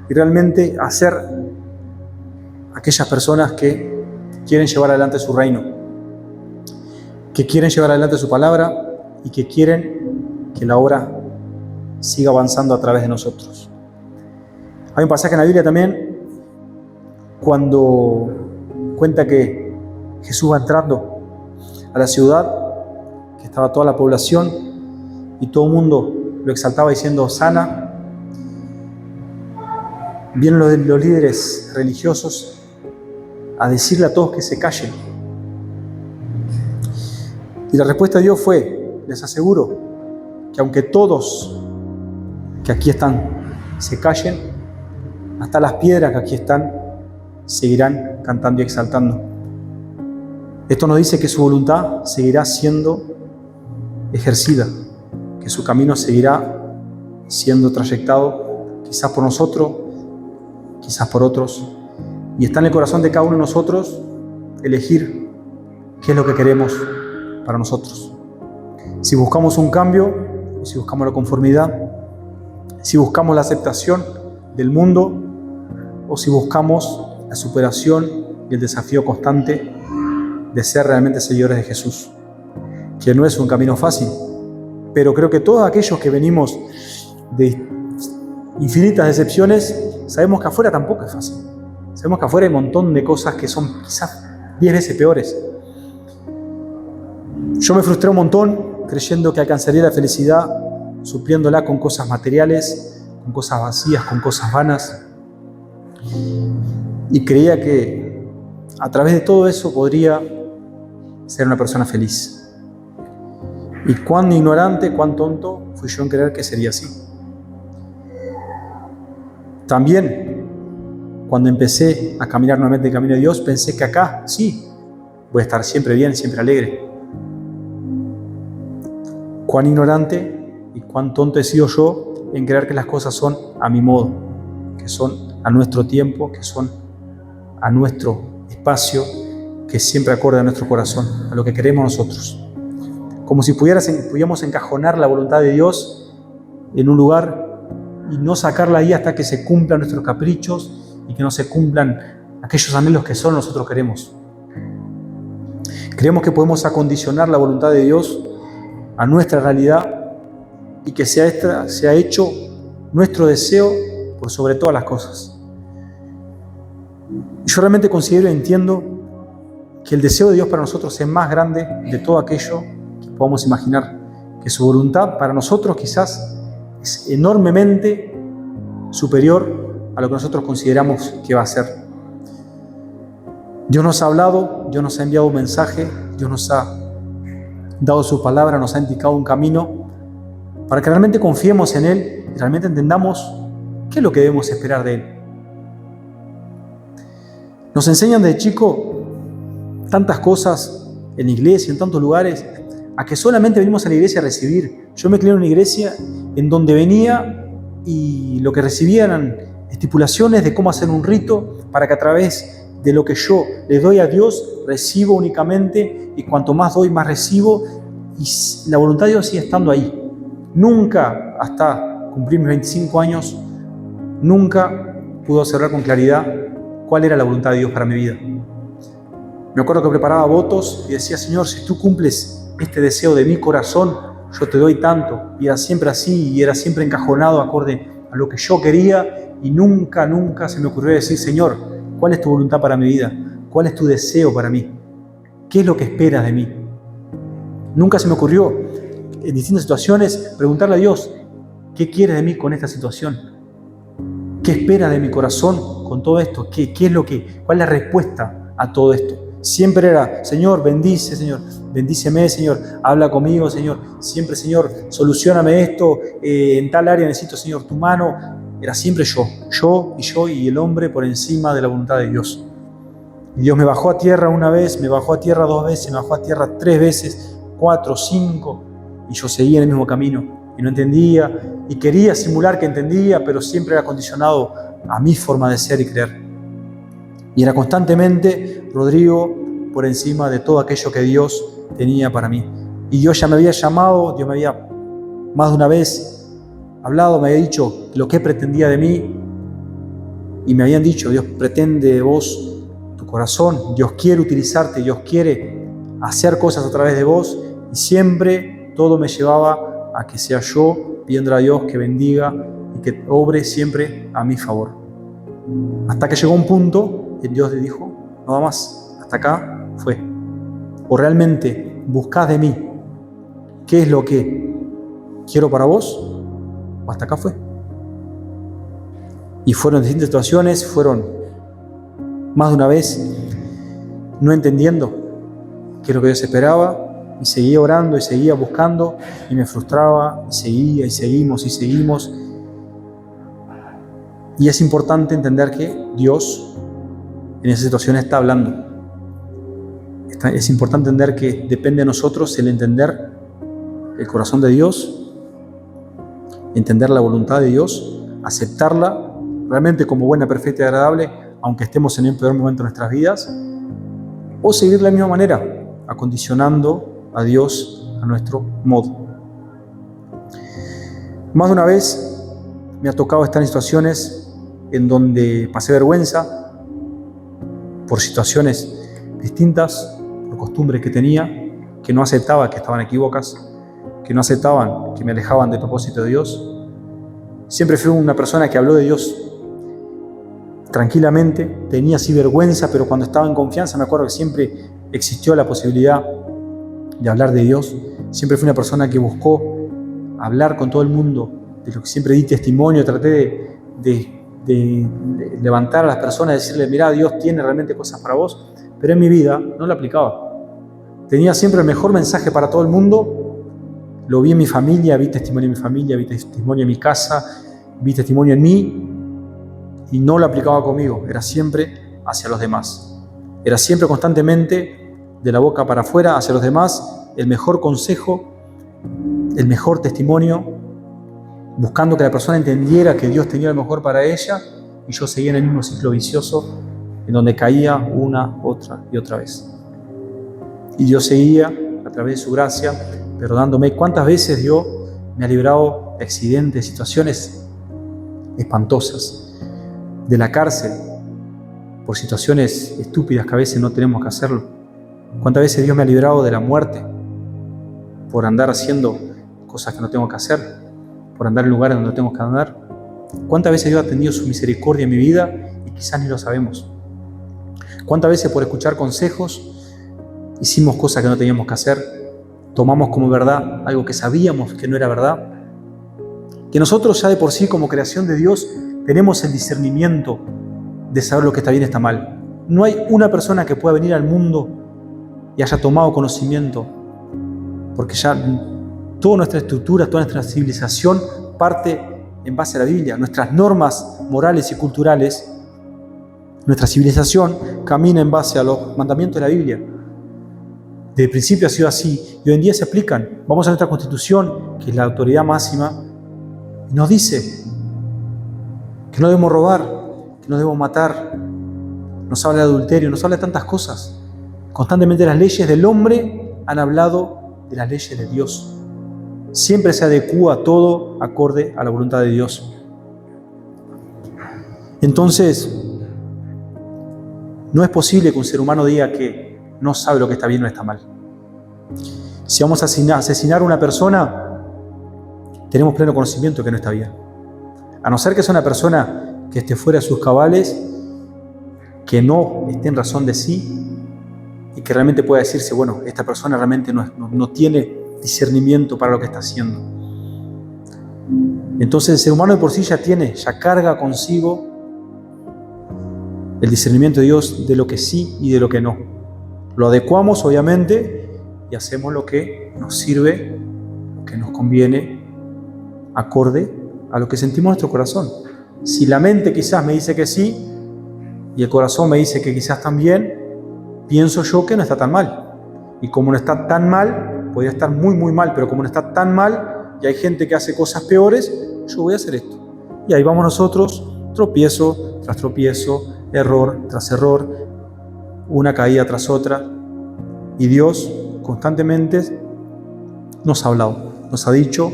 Speaker 1: y realmente a ser aquellas personas que quieren llevar adelante su reino, que quieren llevar adelante su palabra y que quieren que la obra siga avanzando a través de nosotros. Hay un pasaje en la Biblia también cuando cuenta que Jesús va entrando a la ciudad, que estaba toda la población y todo el mundo lo exaltaba diciendo Hosana. Vienen los líderes religiosos a decirle a todos que se callen. Y la respuesta de Dios fue, les aseguro, que aunque todos que aquí están se callen, hasta las piedras que aquí están seguirán cantando y exaltando. Esto nos dice que su voluntad seguirá siendo ejercida, que su camino seguirá siendo trayectado, quizás por nosotros, quizás por otros. Y está en el corazón de cada uno de nosotros elegir qué es lo que queremos para nosotros. Si buscamos un cambio o si buscamos la conformidad, si buscamos la aceptación del mundo o si buscamos la superación y el desafío constante de ser realmente seguidores de Jesús, que no es un camino fácil, pero creo que todos aquellos que venimos de infinitas decepciones, sabemos que afuera tampoco es fácil. Sabemos que afuera hay un montón de cosas que son quizás 10 veces peores. Yo me frustré un montón creyendo que alcanzaría la felicidad supliéndola con cosas materiales, con cosas vacías, con cosas vanas. Y creía que a través de todo eso podría ser una persona feliz. Y cuán ignorante, cuán tonto fui yo en creer que sería así. También, cuando empecé a caminar nuevamente el camino de Dios, pensé que acá, sí, voy a estar siempre bien, siempre alegre. Cuán ignorante y cuán tonto he sido yo en creer que las cosas son a mi modo, que son a nuestro tiempo, que son a nuestro espacio, que siempre acorde a nuestro corazón, a lo que queremos nosotros. Como si pudiéramos encajonar la voluntad de Dios en un lugar y no sacarla ahí hasta que se cumplan nuestros caprichos y que no se cumplan aquellos anhelos que solo nosotros queremos. Creemos que podemos acondicionar la voluntad de Dios a nuestra realidad y que sea hecho nuestro deseo por sobre todas las cosas. Yo realmente considero y entiendo que el deseo de Dios para nosotros es más grande de todo aquello que podamos imaginar, que su voluntad para nosotros quizás es enormemente superior a lo que nosotros consideramos que va a ser. Dios nos ha hablado, Dios nos ha enviado un mensaje, Dios nos ha dado su palabra, nos ha indicado un camino para que realmente confiemos en Él y realmente entendamos qué es lo que debemos esperar de Él. Nos enseñan desde chico tantas cosas en la iglesia, en tantos lugares, a que solamente venimos a la iglesia a recibir. Yo me crié en una iglesia en donde venía y lo que recibía eran estipulaciones de cómo hacer un rito para que a través de lo que yo le doy a Dios recibo únicamente, y cuanto más doy más recibo, y la voluntad de Dios sigue estando ahí. Nunca, hasta cumplir mis 25 años, nunca pude observar con claridad cuál era la voluntad de Dios para mi vida. Me acuerdo que preparaba votos y decía: Señor, si tú cumples este deseo de mi corazón, yo te doy tanto. Y era siempre así, y era siempre encajonado acorde a lo que yo quería, y nunca se me ocurrió decir: Señor, ¿cuál es tu voluntad para mi vida? ¿Cuál es tu deseo para mí? ¿Qué es lo que esperas de mí? Nunca se me ocurrió en distintas situaciones preguntarle a Dios: ¿qué quieres de mí con esta situación? ¿Qué esperas de mi corazón con todo esto? ¿Cuál es la respuesta a todo esto? Siempre era: Señor, bendice, Señor, bendíceme, Señor, habla conmigo, Señor. Siempre: Señor, solucioname esto, en tal área necesito, Señor, tu mano. Era siempre yo y el hombre por encima de la voluntad de Dios. Y Dios me bajó a tierra una vez, me bajó a tierra 2 veces, me bajó a tierra 3 veces, 4, 5, y yo seguía en el mismo camino y no entendía y quería simular que entendía, pero siempre era condicionado a mi forma de ser y creer. Y era constantemente Rodrigo por encima de todo aquello que Dios tenía para mí. Y Dios ya me había llamado, Dios me había más de una vez hablado, me había dicho lo que pretendía de mí. Y me habían dicho, Dios pretende de vos tu corazón, Dios quiere utilizarte, Dios quiere hacer cosas a través de vos. Y siempre todo me llevaba a que sea yo pidiendo a Dios que bendiga y que obre siempre a mi favor. Hasta que llegó un punto en Dios le dijo, no va más, hasta acá fue. O realmente buscás de mí qué es lo que quiero para vos, o hasta acá fue. Y fueron distintas situaciones, fueron más de una vez no entendiendo qué es lo que Dios esperaba, y seguía orando y seguía buscando y me frustraba y seguía y seguimos. Y es importante entender que Dios en esa situación está hablando. Es importante entender que depende de nosotros el entender el corazón de Dios, entender la voluntad de Dios, aceptarla realmente como buena, perfecta y agradable, aunque estemos en el peor momento de nuestras vidas, o seguir de la misma manera, acondicionando a Dios a nuestro modo. Más de una vez me ha tocado estar en situaciones en donde pasé vergüenza por situaciones distintas, por costumbres que tenía, que no aceptaba que estaban equívocas, que no aceptaban, que me alejaban del propósito de Dios. Siempre fui una persona que habló de Dios tranquilamente, tenía así vergüenza, pero cuando estaba en confianza me acuerdo que siempre existió la posibilidad de hablar de Dios. Siempre fui una persona que buscó hablar con todo el mundo, de lo que siempre di testimonio, traté de levantar a las personas, decirle, mirá, Dios tiene realmente cosas para vos, pero en mi vida no lo aplicaba. Tenía siempre el mejor mensaje para todo el mundo, lo vi en mi familia, vi testimonio en mi familia, vi testimonio en mi casa, vi testimonio en mí, y no lo aplicaba conmigo, era siempre hacia los demás. Era siempre constantemente de la boca para afuera, hacia los demás, el mejor consejo, el mejor testimonio, buscando que la persona entendiera que Dios tenía lo mejor para ella, y yo seguía en el mismo ciclo vicioso, en donde caía una, otra y otra vez. Y Dios seguía, a través de su gracia, perdonándome. ¿Cuántas veces Dios me ha librado de accidentes, de situaciones espantosas? De la cárcel, por situaciones estúpidas que a veces no tenemos que hacerlo. ¿Cuántas veces Dios me ha librado de la muerte por andar haciendo cosas que no tengo que hacer, por andar en lugares donde no tengo que andar? ¿Cuántas veces Dios ha tenido su misericordia en mi vida y quizás ni lo sabemos? ¿Cuántas veces por escuchar consejos hicimos cosas que no teníamos que hacer? Tomamos como verdad algo que sabíamos que no era verdad. Que nosotros ya de por sí, como creación de Dios, tenemos el discernimiento de saber lo que está bien y está mal. No hay una persona que pueda venir al mundo y haya tomado conocimiento, porque ya toda nuestra estructura, toda nuestra civilización parte en base a la Biblia. Nuestras normas morales y culturales, nuestra civilización camina en base a los mandamientos de la Biblia. Desde el principio ha sido así y hoy en día se aplican. Vamos a nuestra Constitución, que es la autoridad máxima, y nos dice que no debemos robar, que no debemos matar, nos habla de adulterio, nos habla de tantas cosas. Constantemente las leyes del hombre han hablado de las leyes de Dios. Siempre se adecúa todo acorde a la voluntad de Dios. Entonces, no es posible que un ser humano diga que no sabe lo que está bien o está mal. Si vamos a asesinar a una persona, tenemos pleno conocimiento de que no está bien. A no ser que sea una persona que esté fuera de sus cabales, que no esté en razón de sí y que realmente pueda decirse, bueno, esta persona realmente no tiene discernimiento para lo que está haciendo. Entonces el ser humano de por sí ya carga consigo el discernimiento de Dios de lo que sí y de lo que no. Lo adecuamos, obviamente, y hacemos lo que nos sirve, lo que nos conviene, acorde a lo que sentimos en nuestro corazón. Si la mente quizás me dice que sí y el corazón me dice que quizás también, pienso yo que no está tan mal. Y como no está tan mal, podría estar muy, muy mal, pero como no está tan mal y hay gente que hace cosas peores, yo voy a hacer esto. Y ahí vamos nosotros, tropiezo tras tropiezo, error tras error, una caída tras otra. Y Dios constantemente nos ha hablado, nos ha dicho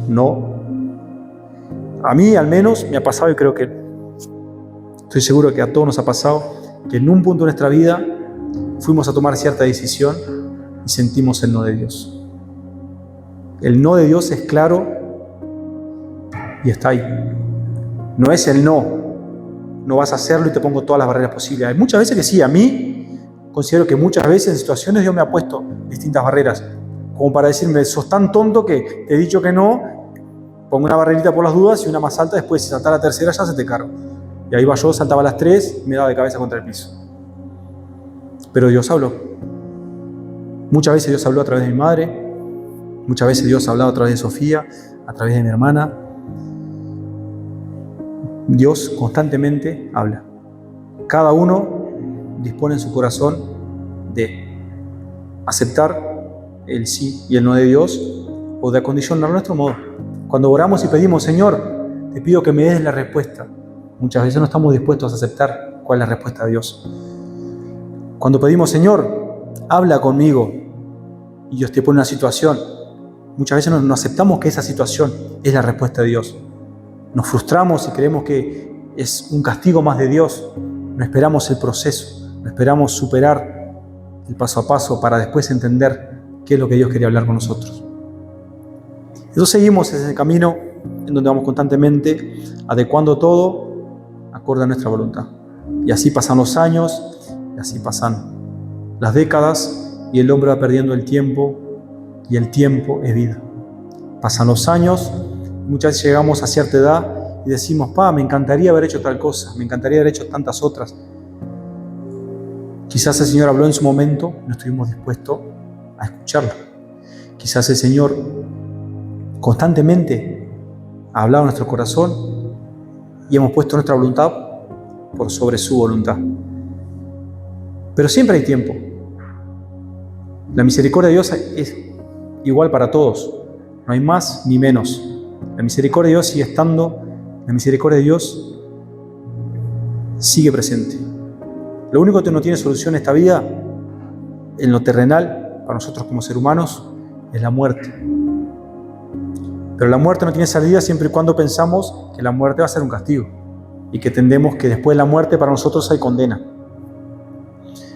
Speaker 1: no. A mí al menos me ha pasado, y creo que estoy seguro que a todos nos ha pasado, que en un punto de nuestra vida fuimos a tomar cierta decisión y sentimos el no de Dios. El no de Dios es claro y está ahí. No es el no vas a hacerlo y te pongo todas las barreras posibles. Hay muchas veces que sí, a mí considero que muchas veces en situaciones Dios me ha puesto distintas barreras, como para decirme, sos tan tonto que te he dicho que no, pongo una barrerita por las dudas y una más alta, después si salta la tercera ya se te cargo. Y ahí va yo, saltaba las 3 y me daba de cabeza contra el piso. Pero Dios habló. Muchas veces Dios habló a través de mi madre, muchas veces Dios ha hablado a través de Sofía, a través de mi hermana. Dios constantemente habla. Cada uno dispone en su corazón de aceptar el sí y el no de Dios o de acondicionar nuestro modo. Cuando oramos y pedimos, Señor, te pido que me des la respuesta, muchas veces no estamos dispuestos a aceptar cuál es la respuesta de Dios. Cuando pedimos, Señor, habla conmigo, y Dios te pone una situación, muchas veces no aceptamos que esa situación es la respuesta de Dios. Nos frustramos y creemos que es un castigo más de Dios. No esperamos el proceso, no esperamos superar el paso a paso para después entender qué es lo que Dios quería hablar con nosotros. Entonces seguimos ese camino en donde vamos constantemente adecuando todo acorde a nuestra voluntad. Y así pasan los años, y así pasan las décadas, y el hombre va perdiendo el tiempo, y el tiempo es vida. Pasan los años, y muchas veces llegamos a cierta edad y decimos, me encantaría haber hecho tal cosa, me encantaría haber hecho tantas otras. Quizás el Señor habló en su momento, no estuvimos dispuestos a escucharlo. Quizás el Señor constantemente ha hablado en nuestro corazón y hemos puesto nuestra voluntad por sobre su voluntad. Pero siempre hay tiempo. La misericordia de Dios es igual para todos. No hay más ni menos. La misericordia de Dios sigue estando. La misericordia de Dios sigue presente. Lo único que no tiene solución en esta vida, en lo terrenal, para nosotros como seres humanos, es la muerte. Pero la muerte no tiene salida siempre y cuando pensamos que la muerte va a ser un castigo y que entendemos que después de la muerte para nosotros hay condena.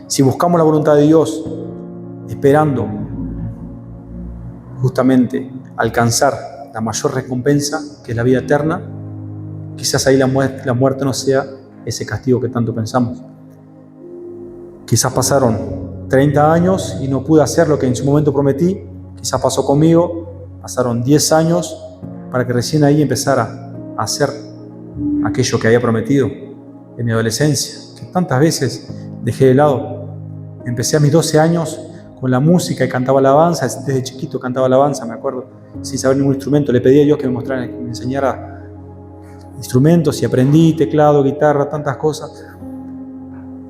Speaker 1: Si buscamos la voluntad de Dios esperando justamente alcanzar la mayor recompensa, que es la vida eterna, quizás ahí la muerte no sea ese castigo que tanto pensamos. Quizás pasaron 30 años y no pude hacer lo que en su momento prometí. Quizás pasó conmigo, pasaron 10 años para que recién ahí empezara a hacer aquello que había prometido en mi adolescencia, que tantas veces dejé de lado. Empecé a mis 12 años con la música y cantaba alabanza. Desde chiquito cantaba alabanza, me acuerdo, sin saber ningún instrumento. Le pedí a Dios que me mostrara, que me enseñara instrumentos, y aprendí teclado, guitarra, tantas cosas,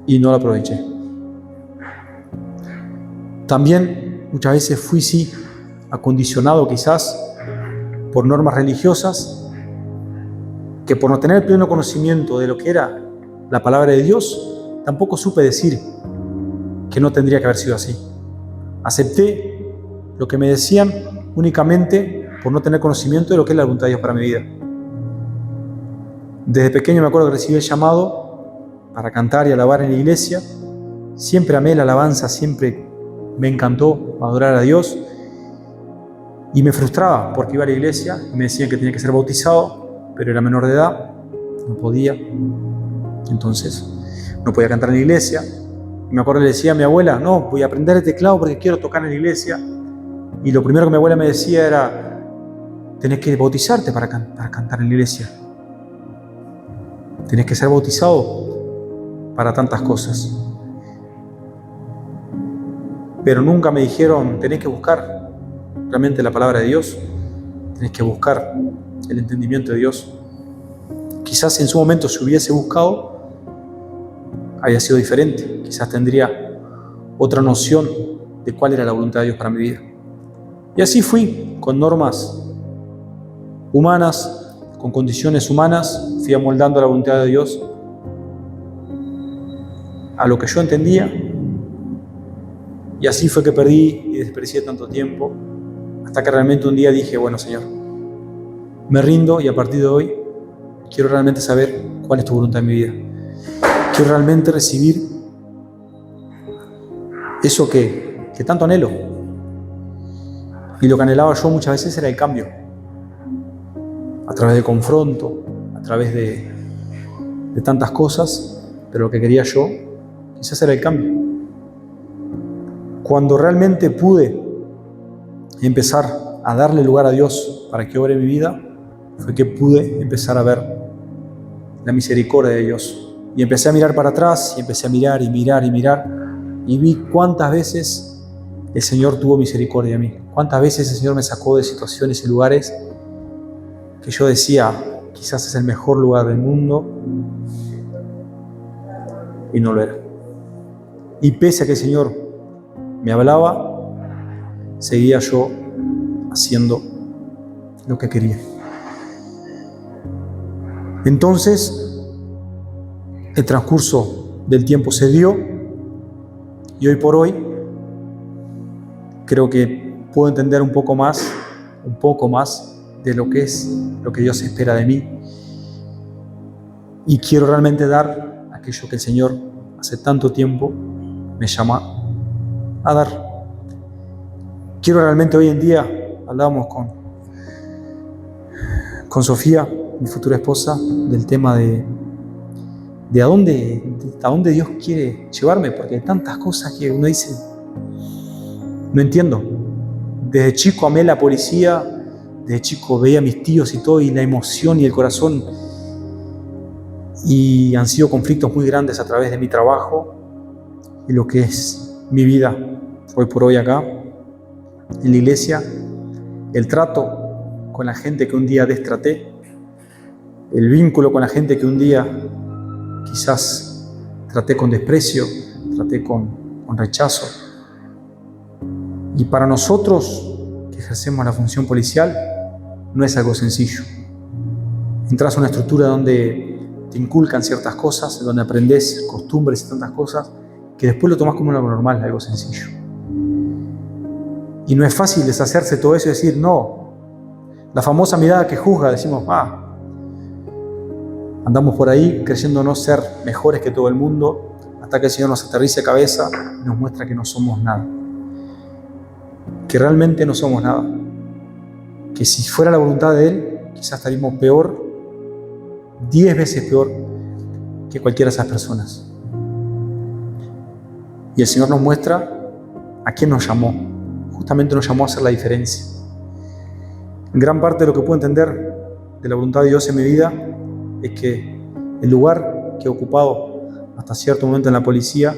Speaker 1: y no lo aproveché. También muchas veces fui acondicionado quizás por normas religiosas, que por no tener el pleno conocimiento de lo que era la palabra de Dios, tampoco supe decir que no tendría que haber sido así. Acepté lo que me decían únicamente por no tener conocimiento de lo que es la voluntad de Dios para mi vida. Desde pequeño me acuerdo que recibí el llamado para cantar y alabar en la iglesia. Siempre amé la alabanza, siempre me encantó adorar a Dios. Y me frustraba porque iba a la iglesia y me decían que tenía que ser bautizado, pero era menor de edad, no podía. Entonces no podía cantar en la iglesia. Y me acuerdo que le decía a mi abuela, no, voy a aprender el teclado porque quiero tocar en la iglesia. Y lo primero que mi abuela me decía era, tenés que bautizarte para cantar en la iglesia. Tenés que ser bautizado para tantas cosas. Pero nunca me dijeron, tenés que buscar realmente la palabra de Dios, tenés que buscar el entendimiento de Dios. Quizás en su momento, si hubiese buscado, había sido diferente. Quizás tendría otra noción de cuál era la voluntad de Dios para mi vida. Y así fui, con normas humanas, con condiciones humanas, fui amoldando la voluntad de Dios a lo que yo entendía. Y así fue que perdí y desperdicié tanto tiempo, hasta que realmente un día dije, bueno, Señor, me rindo y a partir de hoy quiero realmente saber cuál es tu voluntad en mi vida. Quiero realmente recibir eso que tanto anhelo. Y lo que anhelaba yo muchas veces era el cambio. A través del confronto, a través de tantas cosas, pero lo que quería yo quizás era el cambio. Cuando realmente pude empezar a darle lugar a Dios para que obre mi vida, fue que pude empezar a ver la misericordia de Dios. Y empecé a mirar para atrás, y empecé a mirar y mirar y mirar, y vi cuántas veces el Señor tuvo misericordia de mí. Cuántas veces el Señor me sacó de situaciones y lugares que yo decía, quizás es el mejor lugar del mundo, y no lo era. Y pese a que el Señor me hablaba, seguía yo haciendo lo que quería. Entonces, el transcurso del tiempo se dio, y hoy por hoy creo que puedo entender un poco más de lo que es lo que Dios espera de mí, y quiero realmente dar aquello que el Señor hace tanto tiempo me llama a dar. Quiero realmente hoy en día, hablábamos con Sofía, mi futura esposa, del tema de a dónde Dios quiere llevarme, porque hay tantas cosas que uno dice, no entiendo. Desde chico amé la policía, desde chico veía a mis tíos y todo, y la emoción y el corazón, y han sido conflictos muy grandes a través de mi trabajo y lo que es mi vida hoy por hoy acá, en la iglesia, el trato con la gente que un día destraté, el vínculo con la gente que un día quizás traté con desprecio, traté con rechazo. Y para nosotros que ejercemos la función policial, no es algo sencillo. Entras a una estructura donde te inculcan ciertas cosas, donde aprendes costumbres y tantas cosas, que después lo tomás como algo normal, algo sencillo. Y no es fácil deshacerse de todo eso y decir, no. La famosa mirada que juzga, decimos, andamos por ahí creyéndonos ser mejores que todo el mundo, hasta que el Señor nos aterriza de cabeza y nos muestra que no somos nada. Que realmente no somos nada. Que si fuera la voluntad de Él, quizás estaríamos peor, 10 veces peor que cualquiera de esas personas. Y el Señor nos muestra a quién nos llamó. Justamente nos llamó a hacer la diferencia. Gran parte de lo que puedo entender de la voluntad de Dios en mi vida es que el lugar que he ocupado hasta cierto momento en la policía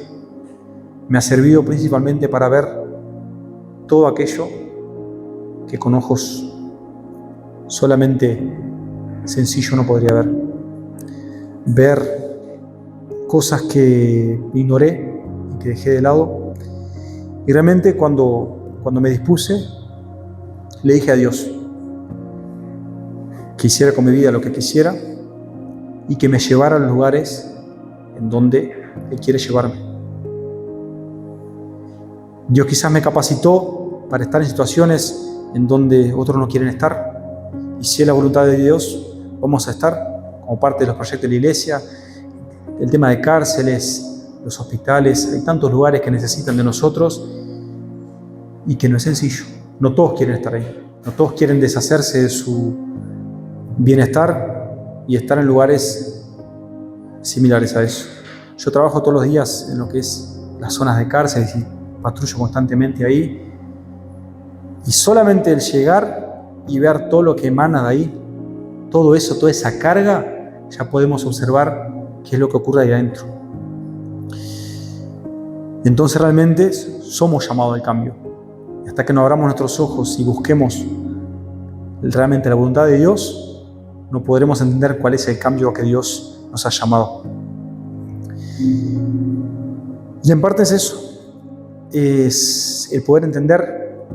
Speaker 1: me ha servido principalmente para ver todo aquello que con ojos solamente sencillo no podría ver. Ver cosas que ignoré y que dejé de lado. Y realmente cuando me dispuse, le dije a Dios que hiciera con mi vida lo que quisiera y que me llevara a los lugares en donde Él quiere llevarme. Dios quizás me capacitó para estar en situaciones en donde otros no quieren estar, y si es la voluntad de Dios, vamos a estar como parte de los proyectos de la iglesia. El tema de cárceles, los hospitales, hay tantos lugares que necesitan de nosotros y que no es sencillo. No todos quieren estar ahí, no todos quieren deshacerse de su bienestar y estar en lugares similares a eso. Yo trabajo todos los días en lo que es las zonas de cárceles y patrullo constantemente ahí, y solamente el llegar y ver todo lo que emana de ahí, todo eso, toda esa carga, ya podemos observar qué es lo que ocurre ahí adentro. Entonces realmente somos llamados al cambio, y hasta que no abramos nuestros ojos y busquemos realmente la voluntad de Dios, no podremos entender cuál es el cambio a que Dios nos ha llamado. Y en parte es eso. es el poder entender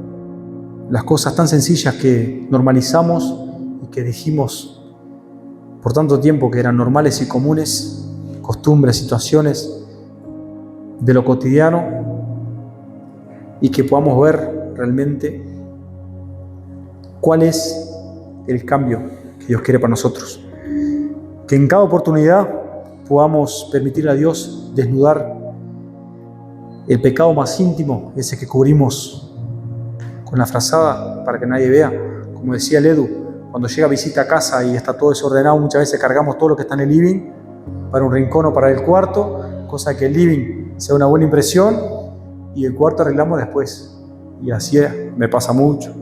Speaker 1: las cosas tan sencillas que normalizamos y que dijimos por tanto tiempo que eran normales y comunes, costumbres, situaciones de lo cotidiano, y que podamos ver realmente cuál es el cambio que Dios quiere para nosotros. Que en cada oportunidad podamos permitirle a Dios desnudar el pecado más íntimo, ese que cubrimos con la frazada para que nadie vea. Como decía el Edu, cuando llega visita a casa y está todo desordenado, muchas veces cargamos todo lo que está en el living para un rincón o para el cuarto, cosa que el living sea una buena impresión y el cuarto arreglamos después. Y así es, me pasa mucho.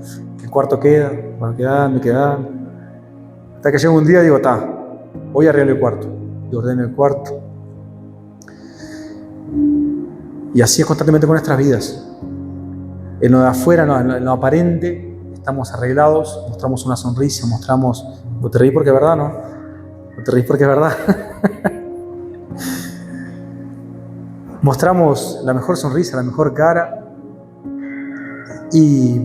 Speaker 1: El cuarto queda, va quedando. Hasta que llega un día y digo, voy a arreglar el cuarto. Y ordeno el cuarto. Y así es constantemente con nuestras vidas. En lo de afuera, en lo aparente, estamos arreglados, mostramos una sonrisa, mostramos... ¿No te reís porque es verdad, no? ¿No te reís porque es verdad? Mostramos la mejor sonrisa, la mejor cara. Y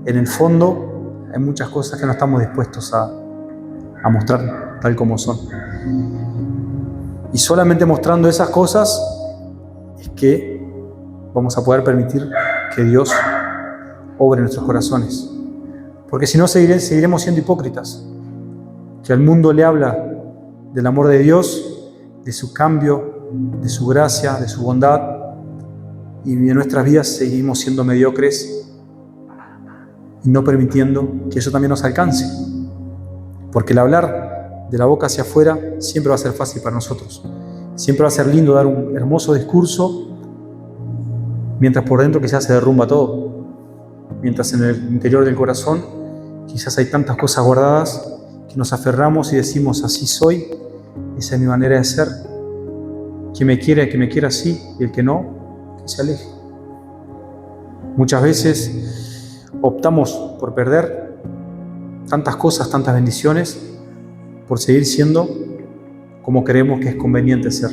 Speaker 1: en el fondo hay muchas cosas que no estamos dispuestos a mostrar tal como son. Y solamente mostrando esas cosas es que vamos a poder permitir que Dios obre en nuestros corazones. Porque si no, seguiremos siendo hipócritas. Que al mundo le habla del amor de Dios, de su cambio, de su gracia, de su bondad, y en nuestras vidas seguimos siendo mediocres y no permitiendo que eso también nos alcance. Porque el hablar de la boca hacia afuera siempre va a ser fácil para nosotros. Siempre va a ser lindo dar un hermoso discurso, mientras por dentro quizás se derrumba todo. Mientras en el interior del corazón quizás hay tantas cosas guardadas que nos aferramos y decimos, así soy, esa es mi manera de ser. Quien me quiera así, y el que no, que se aleje. Muchas veces optamos por perder tantas cosas, tantas bendiciones, por seguir siendo como creemos que es conveniente ser.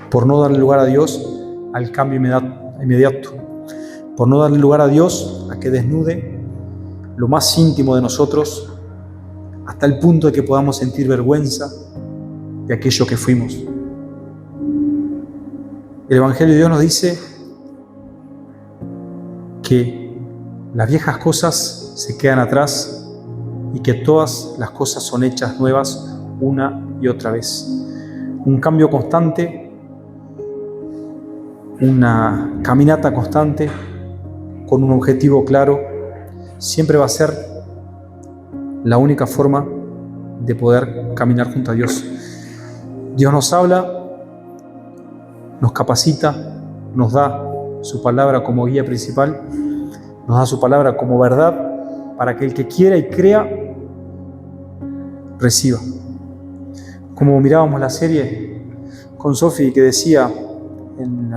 Speaker 1: Por no darle lugar a Dios al cambio inmediato. Por no darle lugar a Dios a que desnude lo más íntimo de nosotros hasta el punto de que podamos sentir vergüenza de aquello que fuimos. El Evangelio de Dios nos dice que las viejas cosas se quedan atrás y que todas las cosas son hechas nuevas una y otra vez. Un cambio constante, una caminata constante con un objetivo claro, siempre va a ser la única forma de poder caminar junto a Dios. Dios nos habla, nos capacita, nos da su palabra como guía principal, nos da su palabra como verdad para que el que quiera y crea reciba. Como mirábamos la serie con Sofi que decía en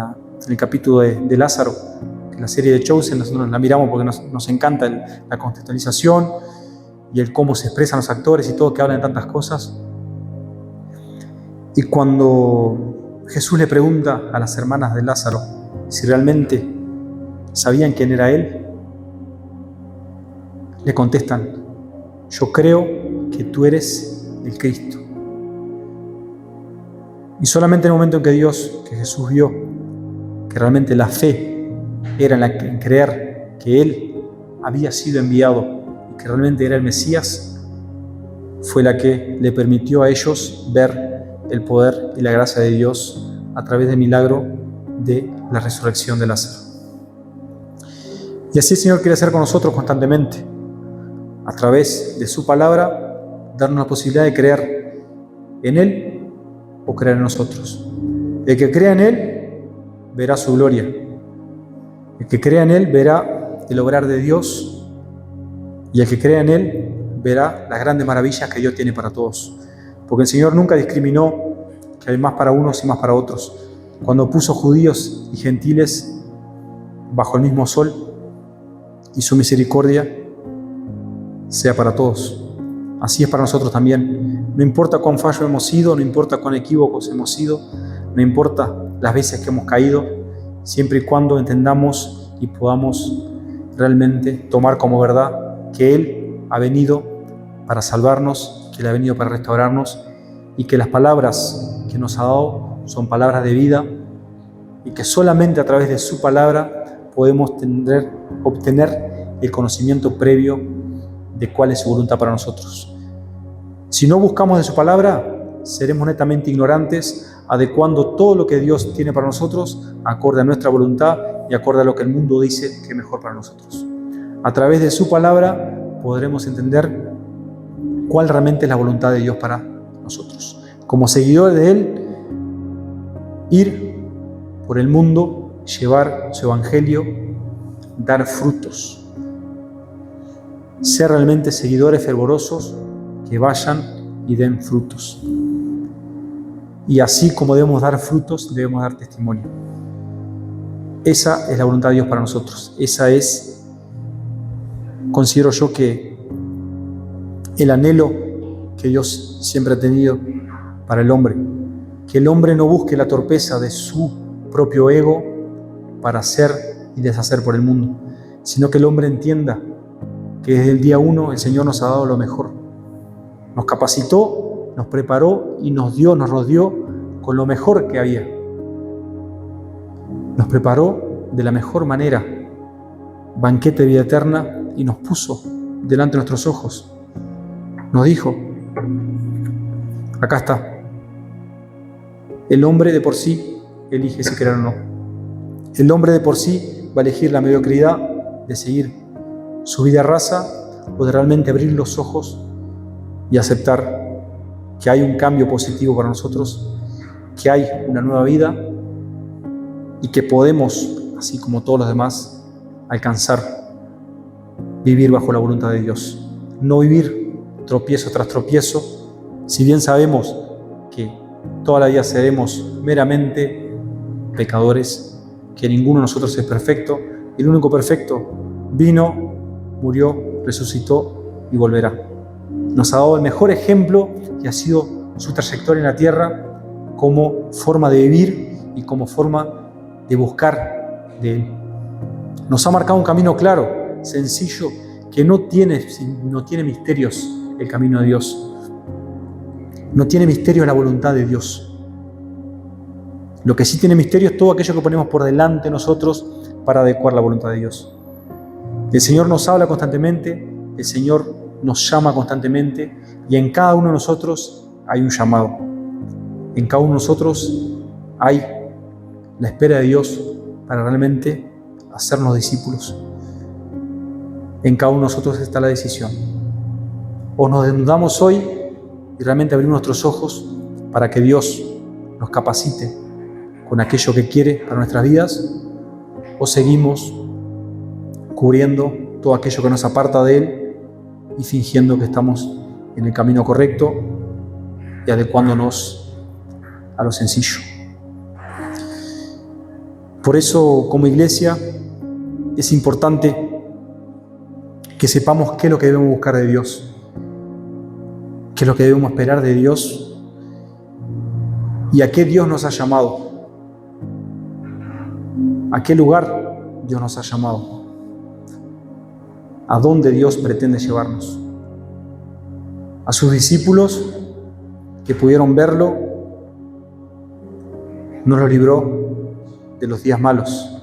Speaker 1: el capítulo de Lázaro, la serie de Chosen, nosotros la miramos porque nos encanta la contextualización y el cómo se expresan los actores y todo, que hablan de tantas cosas. Y cuando Jesús le pregunta a las hermanas de Lázaro si realmente sabían quién era él, le contestan, yo creo que tú eres el Cristo. Y solamente en el momento en que Jesús vio que realmente la fe era en creer que Él había sido enviado y que realmente era el Mesías, fue la que le permitió a ellos ver el poder y la gracia de Dios a través del milagro de la resurrección de Lázaro. Y así el Señor quiere hacer con nosotros constantemente, a través de su palabra, darnos la posibilidad de creer en Él o creer en nosotros. El que crea en Él verá su gloria. El que crea en Él verá el obrar de Dios, y el que crea en Él verá las grandes maravillas que Dios tiene para todos. Porque el Señor nunca discriminó que hay más para unos y más para otros. Cuando puso judíos y gentiles bajo el mismo sol, y su misericordia sea para todos. Así es para nosotros también. No importa cuán fallo hemos sido, no importa cuán equívocos hemos sido, no importa las veces que hemos caído, siempre y cuando entendamos y podamos realmente tomar como verdad que Él ha venido para salvarnos, que Él ha venido para restaurarnos y que las palabras que nos ha dado son palabras de vida y que solamente a través de su palabra podemos obtener el conocimiento previo de cuál es su voluntad para nosotros. Si no buscamos de su palabra, seremos netamente ignorantes, adecuando todo lo que Dios tiene para nosotros acorde a nuestra voluntad y acorde a lo que el mundo dice que es mejor para nosotros. A través de su palabra podremos entender cuál realmente es la voluntad de Dios para nosotros. Como seguidores de Él, ir por el mundo, llevar su evangelio, dar frutos. Ser realmente seguidores fervorosos que vayan y den frutos. Y así como debemos dar frutos, debemos dar testimonio. Esa es la voluntad de Dios para nosotros. Esa es, considero yo, que el anhelo que Dios siempre ha tenido para el hombre. Que el hombre no busque la torpeza de su propio ego para hacer y deshacer por el mundo, sino que el hombre entienda que desde el día 1 el Señor nos ha dado lo mejor. Nos capacitó, nos preparó y nos rodeó con lo mejor que había. Nos preparó de la mejor manera, banquete de vida eterna, y nos puso delante de nuestros ojos. Nos dijo, acá está. El hombre de por sí elige si querer o no. El hombre de por sí va a elegir la mediocridad de seguir su vida rasa o de realmente abrir los ojos y aceptar que hay un cambio positivo para nosotros, que hay una nueva vida y que podemos, así como todos los demás, alcanzar, vivir bajo la voluntad de Dios. No vivir tropiezo tras tropiezo, si bien sabemos que toda la vida seremos meramente pecadores, que ninguno de nosotros es perfecto. El único perfecto vino, murió, resucitó y volverá. Nos ha dado el mejor ejemplo que ha sido su trayectoria en la tierra como forma de vivir y como forma de buscar de Él. Nos ha marcado un camino claro, sencillo, que no tiene misterios el camino de Dios. No tiene misterio la voluntad de Dios. Lo que sí tiene misterio es todo aquello que ponemos por delante nosotros para adecuar la voluntad de Dios. El Señor nos habla constantemente, el Señor nos llama constantemente y en cada uno de nosotros hay un llamado. En cada uno de nosotros hay la espera de Dios para realmente hacernos discípulos. En cada uno de nosotros está la decisión. O nos desnudamos hoy y realmente abrimos nuestros ojos para que Dios nos capacite con aquello que quiere para nuestras vidas, o seguimos cubriendo todo aquello que nos aparta de Él y fingiendo que estamos en el camino correcto y adecuándonos a lo sencillo. Por eso, como iglesia, es importante que sepamos qué es lo que debemos buscar de Dios, qué es lo que debemos esperar de Dios y a qué Dios nos ha llamado, a qué lugar Dios nos ha llamado, a dónde Dios pretende llevarnos. A sus discípulos que pudieron verlo, no los libró de los días malos,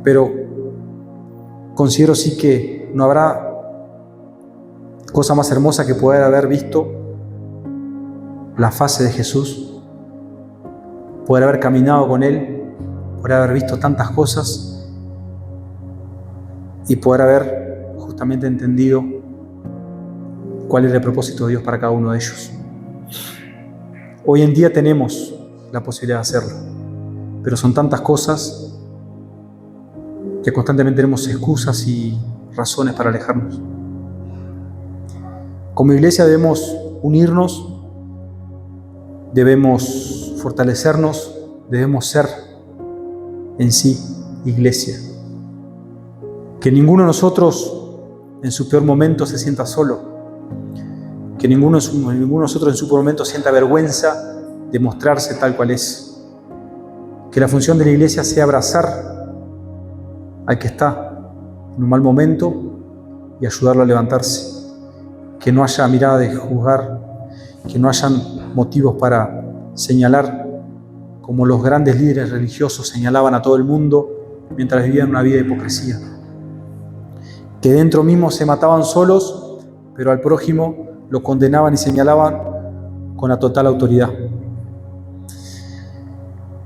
Speaker 1: pero considero sí que no habrá cosa más hermosa que poder haber visto la faz de Jesús, poder haber caminado con Él, poder haber visto tantas cosas y poder haber justamente entendido cuál es el propósito de Dios para cada uno de ellos. Hoy en día tenemos la posibilidad de hacerlo, pero son tantas cosas que constantemente tenemos excusas y razones para alejarnos. Como iglesia debemos unirnos, debemos fortalecernos, debemos ser en sí iglesia. Que ninguno de nosotros en su peor momento se sienta solo. Que ninguno de nosotros en su peor momento sienta vergüenza de mostrarse tal cual es. Que la función de la iglesia sea abrazar al que está en un mal momento y ayudarlo a levantarse. Que no haya mirada de juzgar, que no hayan motivos para señalar, como los grandes líderes religiosos señalaban a todo el mundo mientras vivían una vida de hipocresía. Que dentro mismo se mataban solos, pero al prójimo lo condenaban y señalaban con la total autoridad.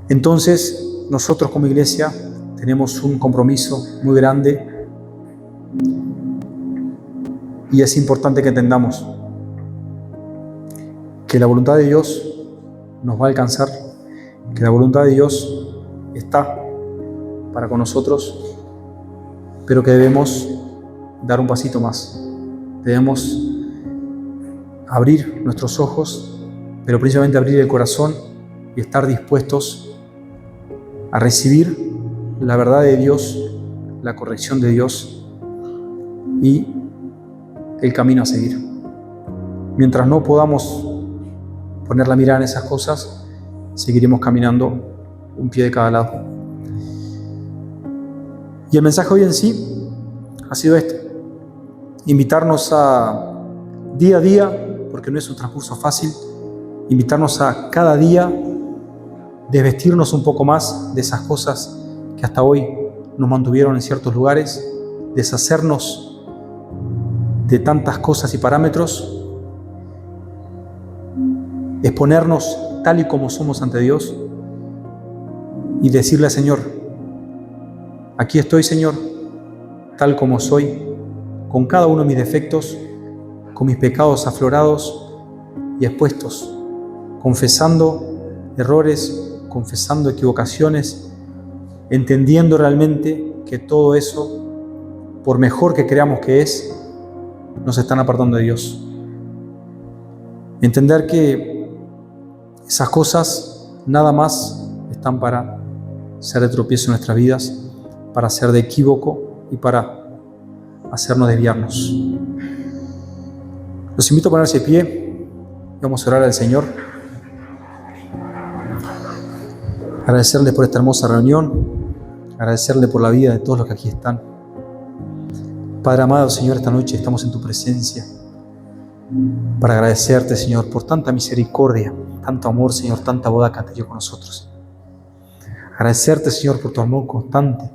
Speaker 1: Entonces, nosotros como iglesia tenemos un compromiso muy grande y es importante que entendamos que la voluntad de Dios nos va a alcanzar, que la voluntad de Dios está para con nosotros, pero que debemos dar un pasito más. Debemos abrir nuestros ojos, pero principalmente abrir el corazón y estar dispuestos a recibir la verdad de Dios, la corrección de Dios y el camino a seguir. Mientras no podamos poner la mirada en esas cosas, seguiremos caminando un pie de cada lado. Y el mensaje hoy en sí ha sido este: invitarnos a día a día, porque no es un transcurso fácil, invitarnos a cada día desvestirnos un poco más de esas cosas que hasta hoy nos mantuvieron en ciertos lugares, deshacernos de tantas cosas y parámetros, exponernos tal y como somos ante Dios y decirle al Señor: aquí estoy, Señor, tal como soy, con cada uno de mis defectos, con mis pecados aflorados y expuestos, confesando errores, confesando equivocaciones, entendiendo realmente que todo eso, por mejor que creamos que es, nos están apartando de Dios. Entender que esas cosas nada más están para ser de tropiezo en nuestras vidas, para ser de equívoco y para hacernos desviarnos. Los invito a ponerse de pie. Vamos a orar al Señor. Agradecerle por esta hermosa reunión, agradecerle por la vida de todos los que aquí están. Padre amado, Señor, esta noche estamos en tu presencia para agradecerte, Señor, por tanta misericordia, tanto amor, Señor, tanta boda que has tenido con nosotros. Agradecerte, Señor, por tu amor constante.